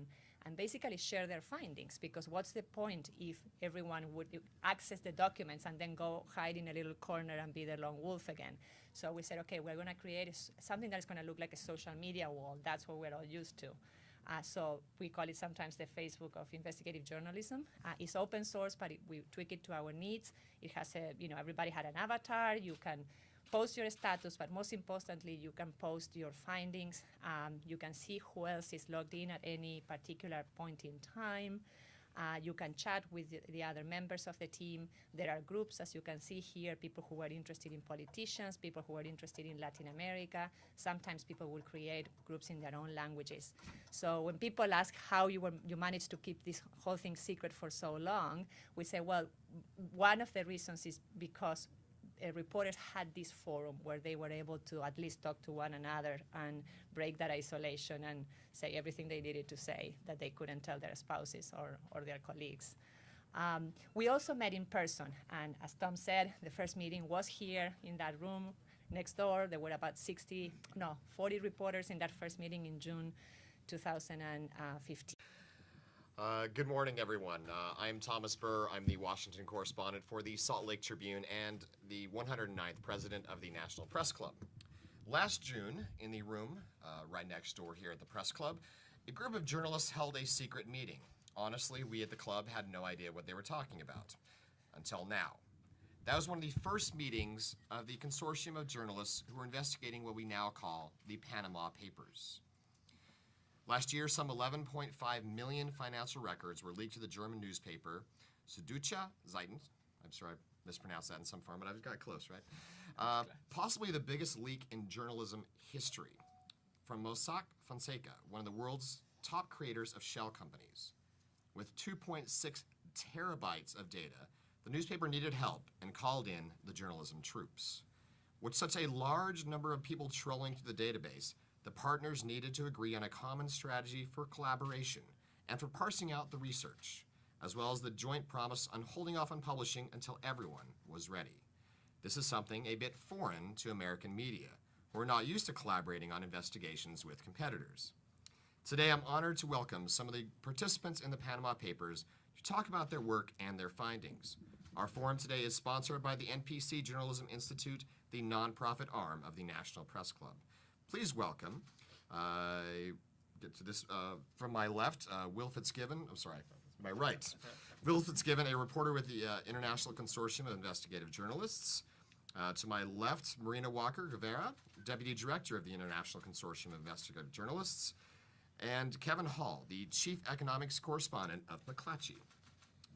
S2: and basically share their findings, because what's the point if everyone would access the documents and then go hide in a little corner and be the lone wolf again? So we said, okay, we're going to create something that's going to look like a social media wall. That's what we're all used to. So we call it sometimes the Facebook of investigative journalism. It's open source, but we tweak it to our needs. It has everybody had an avatar. You can post your status, but most importantly, you can post your findings. You can see who else is logged in at any particular point in time. You can chat with the other members of the team. There are groups, as you can see here, people who are interested in politicians, people who are interested in Latin America. Sometimes people will create groups in their own languages. So when people ask how you managed to keep this whole thing secret for so long, we say, well, one of the reasons is because reporters had this forum where they were able to at least talk to one another and break that isolation and say everything they needed to say that they couldn't tell their spouses or their colleagues. We also met in person, and as Tom said, the first meeting was here in that room next door. There were about 40 reporters in that first meeting in June 2015.
S1: Good morning, everyone. I'm Thomas Burr. I'm the Washington correspondent for the Salt Lake Tribune and the 109th president of the National Press Club. Last June, in the room right next door here at the Press Club, a group of journalists held a secret meeting. Honestly, we at the club had no idea what they were talking about until now. That was one of the first meetings of the consortium of journalists who were investigating what we now call the Panama Papers. Last year, some 11.5 million financial records were leaked to the German newspaper Süddeutsche Zeitung. I'm sorry, I mispronounced that in some form, but I got close, right? Possibly the biggest leak in journalism history from Mossack Fonseca, one of the world's top creators of shell companies. With 2.6 terabytes of data, the newspaper needed help and called in the journalism troops. With such a large number of people trolling through the database, the partners needed to agree on a common strategy for collaboration and for parsing out the research, as well as the joint promise on holding off on publishing until everyone was ready. This is something a bit foreign to American media, who are not used to collaborating on investigations with competitors. Today, I'm honored to welcome some of the participants in the Panama Papers to talk about their work and their findings. Our forum today is sponsored by the NPC Journalism Institute, the nonprofit arm of the National Press Club. Please welcome, get to this, from my left, Will Fitzgibbon, my right. Will Fitzgibbon, a reporter with the International Consortium of Investigative Journalists. To my left, Marina Walker-Guevara, Deputy Director of the International Consortium of Investigative Journalists. And Kevin Hall, the Chief Economics Correspondent of McClatchy.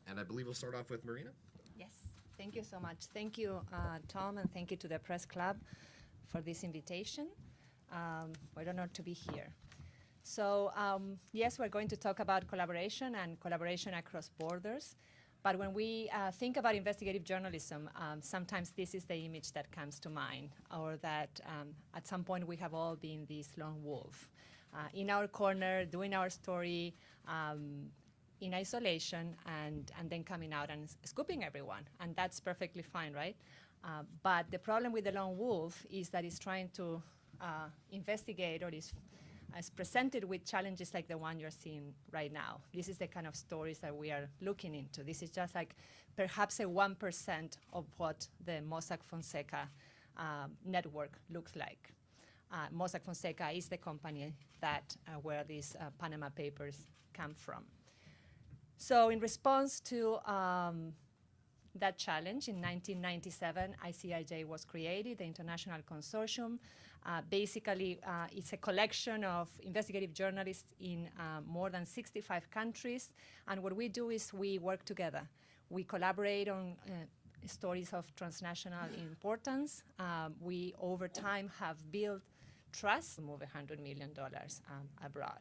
S1: And I believe we'll start off with Marina.
S2: Yes, thank you so much. Thank you, Tom, and thank you to the Press Club for this invitation. We're honored to be here. So yes, we're going to talk about collaboration and collaboration across borders. But when we think about investigative journalism, sometimes this is the image that comes to mind, or that at some point we have all been this lone wolf in our corner, doing our story in isolation, and then coming out and scooping everyone. And that's perfectly fine, right? But the problem with the lone wolf is that it's trying to investigate, or is presented with challenges like the one you're seeing right now. This is the kind of stories that we are looking into. This is just like perhaps a 1% of what the Mossack Fonseca network looks like. Mossack Fonseca is the company that where these Panama Papers come from. So in response to that challenge, in 1997, ICIJ was created, the International Consortium. Basically, it's a collection of investigative journalists in more than 65 countries. And what we do is we work together. We collaborate on stories of transnational importance. We, over time, have built trust, move $100 million abroad.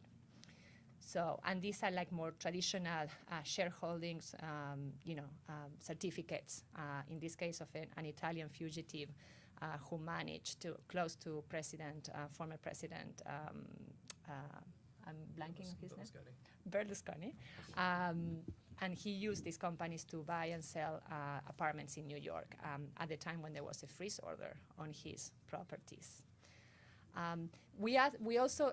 S2: So, and these are like more traditional shareholdings, certificates. In this case of an Italian fugitive who managed to close to former President, I'm blanking on his name? Berlusconi. And he used these companies to buy and sell apartments in New York at the time when there was a freeze order on his properties. We also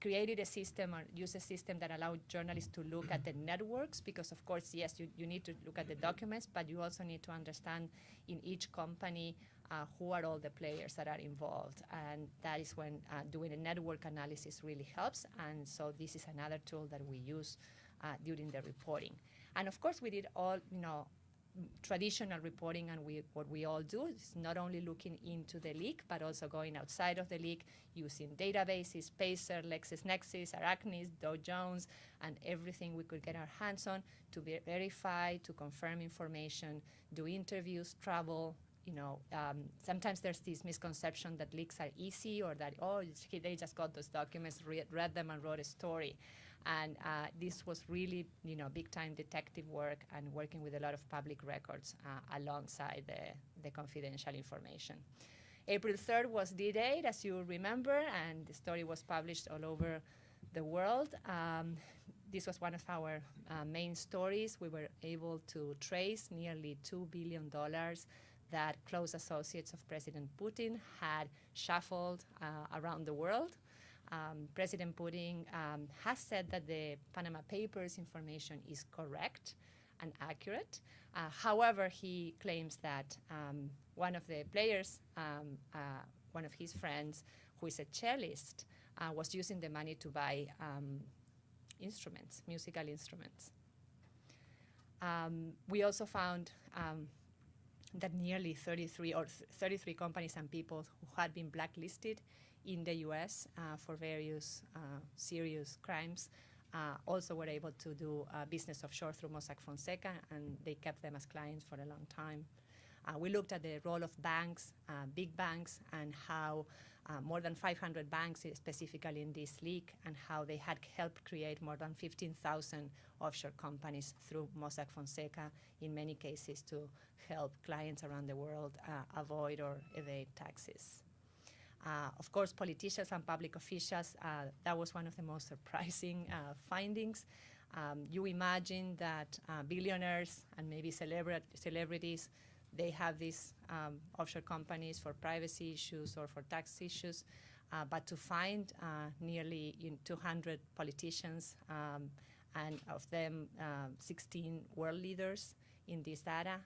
S2: created a system, or used a system that allowed journalists to look at the networks, because of course, yes, you need to look at the documents, but you also need to understand in each company who are all the players that are involved. And that is when doing a network analysis really helps. And so this is another tool that we use during the reporting. And of course, we did all, traditional reporting, and what we all do is not only looking into the leak, but also going outside of the leak, using databases, Pacer, LexisNexis, Arachnis, Dow Jones, and everything we could get our hands on to verify, to confirm information, do interviews, travel. Sometimes there's this misconception that leaks are easy, or that, they just got those documents, read them, and wrote a story. And this was really, big-time detective work and working with a lot of public records alongside the confidential information. April 3rd was D-Day, as you remember, and the story was published all over the world. This was one of our main stories. We were able to trace nearly $2 billion that close associates of President Putin had shuffled around the world. President Putin has said that the Panama Papers information is correct and accurate. However, he claims that one of the players, one of his friends, who is a cellist, was using the money to buy instruments, musical instruments. We also found that nearly 33 companies and people who had been blacklisted in the US for various serious crimes also were able to do business offshore through Mossack Fonseca, and they kept them as clients for a long time. We looked at the role of banks, big banks, and how more than 500 banks, specifically in this leak, and how they had helped create more than 15,000 offshore companies through Mossack Fonseca, in many cases to help clients around the world avoid or evade taxes. Of course, politicians and public officials, that was one of the most surprising findings. You imagine that billionaires and maybe celebrities, they have these offshore companies for privacy issues or for tax issues, but to find nearly 200 politicians, and of them 16 world leaders in this data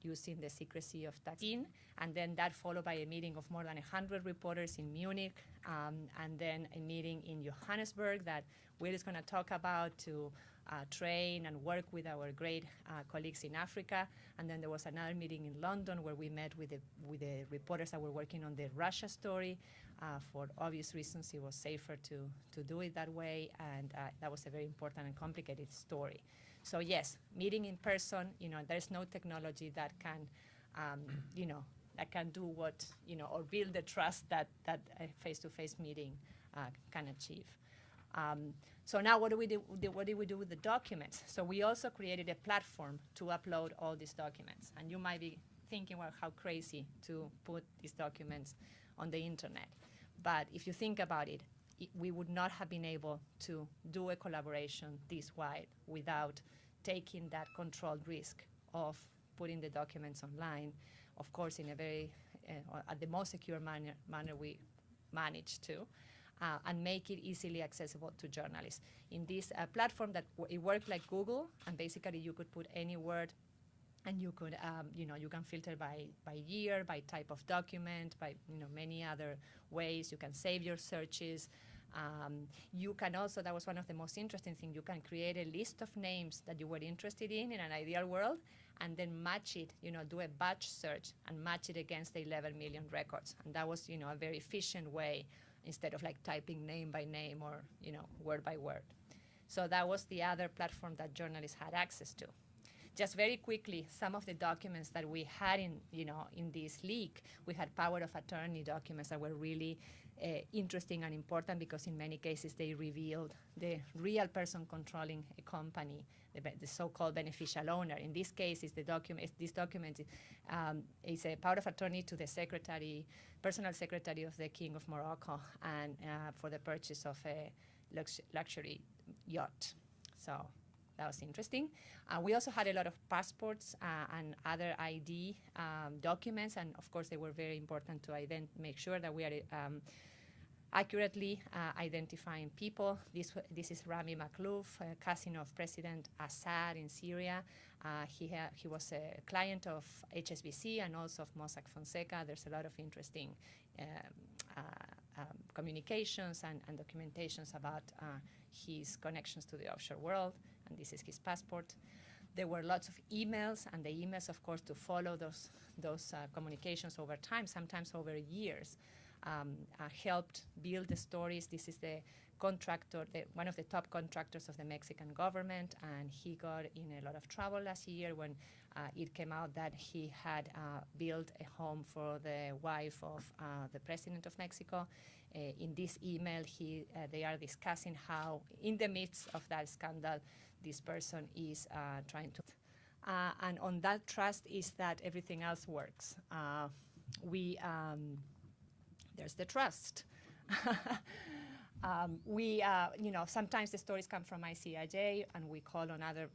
S2: using the secrecy of tax in, and then that followed by a meeting of more than 100 reporters in Munich, and then a meeting in Johannesburg that Will is going to talk about to train and work with our great colleagues in Africa. And then there was another meeting in London where we met with the reporters that were working on the Russia story. For obvious reasons, it was safer to do it that way, and that was a very important and complicated story. So yes, meeting in person, there's no technology that can, that can do what, or build the trust that a face-to-face meeting can achieve. So now what do we do? What do we do with the documents? So we also created a platform to upload all these documents. And you might be thinking, well, how crazy to put these documents on the internet. But if you think about it, we would not have been able to do a collaboration this wide without taking that controlled risk of putting the documents online, of course, in a very, at the most secure manner we managed to, and make it easily accessible to journalists. In this platform, it worked like Google, and basically you could put any word, and you could, you can filter by year, by type of document, by many other ways. You can save your searches. You can also, that was one of the most interesting things, you can create a list of names that you were interested in an ideal world, and then match it, do a batch search and match it against the 11 million records. And that was, a very efficient way instead of like typing name by name or, word by word. So that was the other platform that journalists had access to. Just very quickly, some of the documents that we had in this leak, we had power of attorney documents that were really interesting and important because in many cases they revealed the real person controlling a company, the so-called beneficial owner. In this case, this document is a power of attorney to the personal secretary of the King of Morocco, and for the purchase of a luxury yacht. So that was interesting. We also had a lot of passports and other ID documents, and of course they were very important to make sure that we are accurately identifying people. This is Rami Makhlouf, a cousin of President Assad in Syria. He was a client of HSBC and also of Mossack Fonseca. There's a lot of interesting communications and documentations about his connections to the offshore world, and this is his passport. There were lots of emails, and the emails, of course, to follow those communications over time, sometimes over years, helped build the stories. This is the contractor, one of the top contractors of the Mexican government, and he got in a lot of trouble last year when it came out that he had built a home for the wife of the president of Mexico. In this email, they are discussing how, in the midst of that scandal, this person is trying to. And on that trust is that everything else works. There's the trust. Sometimes the stories come from ICIJ, and we call on other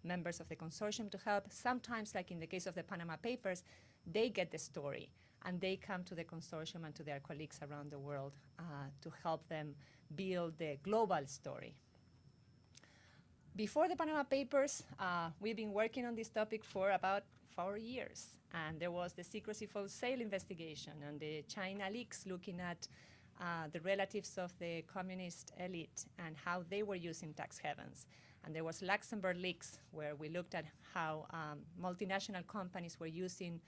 S2: members of the consortium to help. Sometimes, like in the case of the Panama Papers, they get the story, and they come to the consortium and to their colleagues around the world to help them build the global story. Before the Panama Papers, we've been working on this topic for about 4 years. And there was the secrecy for sale investigation and the China leaks looking at the relatives of the communist elite and how they were using tax havens. And there was Luxembourg leaks, where we looked at how multinational companies were using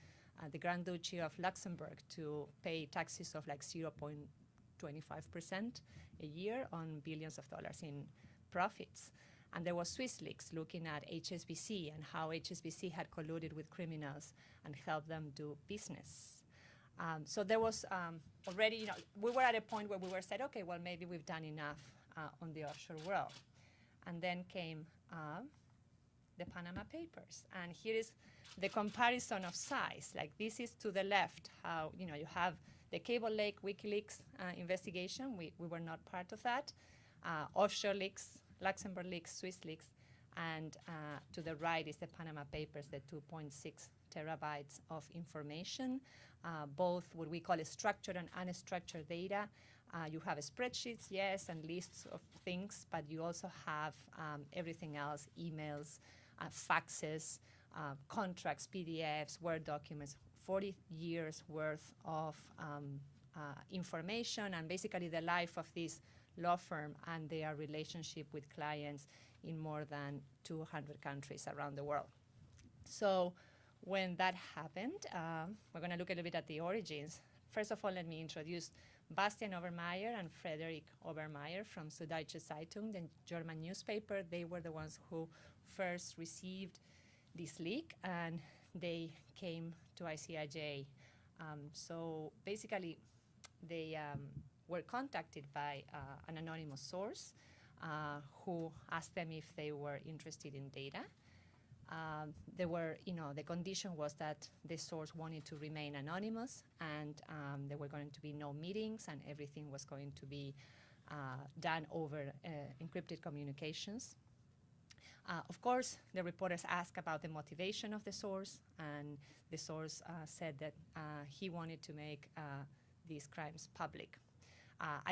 S2: the Grand Duchy of Luxembourg to pay taxes of like 0.25% a year on billions of dollars in profits. And there was Swiss leaks looking at HSBC and how HSBC had colluded with criminals and helped them do business. So there was already, we were at a point where we were said, okay, well, maybe we've done enough on the offshore world. And then came the Panama Papers. And here is the comparison of size. Like this is to the left, how, you have the Cable Lake WikiLeaks investigation. We were not part of that. Offshore leaks, Luxembourg leaks, Swiss leaks, and to the right is the Panama Papers, the 2.6 terabytes of information, both what we call structured and unstructured data. You have spreadsheets, yes, and lists of things, but you also have everything else, emails, faxes, contracts, PDFs, Word documents, 40 years worth of information, and basically the life of this law firm and their relationship with clients in more than 200 countries around the world. So when that happened, we're going to look a little bit at the origins. First of all, let me introduce Bastian Obermeier and Frederick Obermeier from Süddeutsche Zeitung, the German newspaper. They were the ones who first received this leak, and they came to ICIJ. So basically, they were contacted by an anonymous source who asked them if they were interested in data. They were, the condition was that the source wanted to remain anonymous, and there were going to be no meetings, and everything was going to be done over encrypted communications. Of course, the reporters asked about the motivation of the source, and the source said that he wanted to make these crimes public.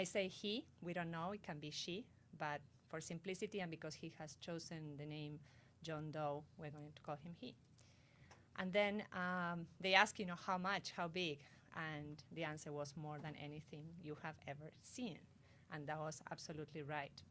S2: I say he, we don't know, it can be she, but for simplicity and because he has chosen the name John Doe, we're going to call him he. And then they ask, how much, how big, and the answer was more than anything you have ever seen, and that was absolutely right.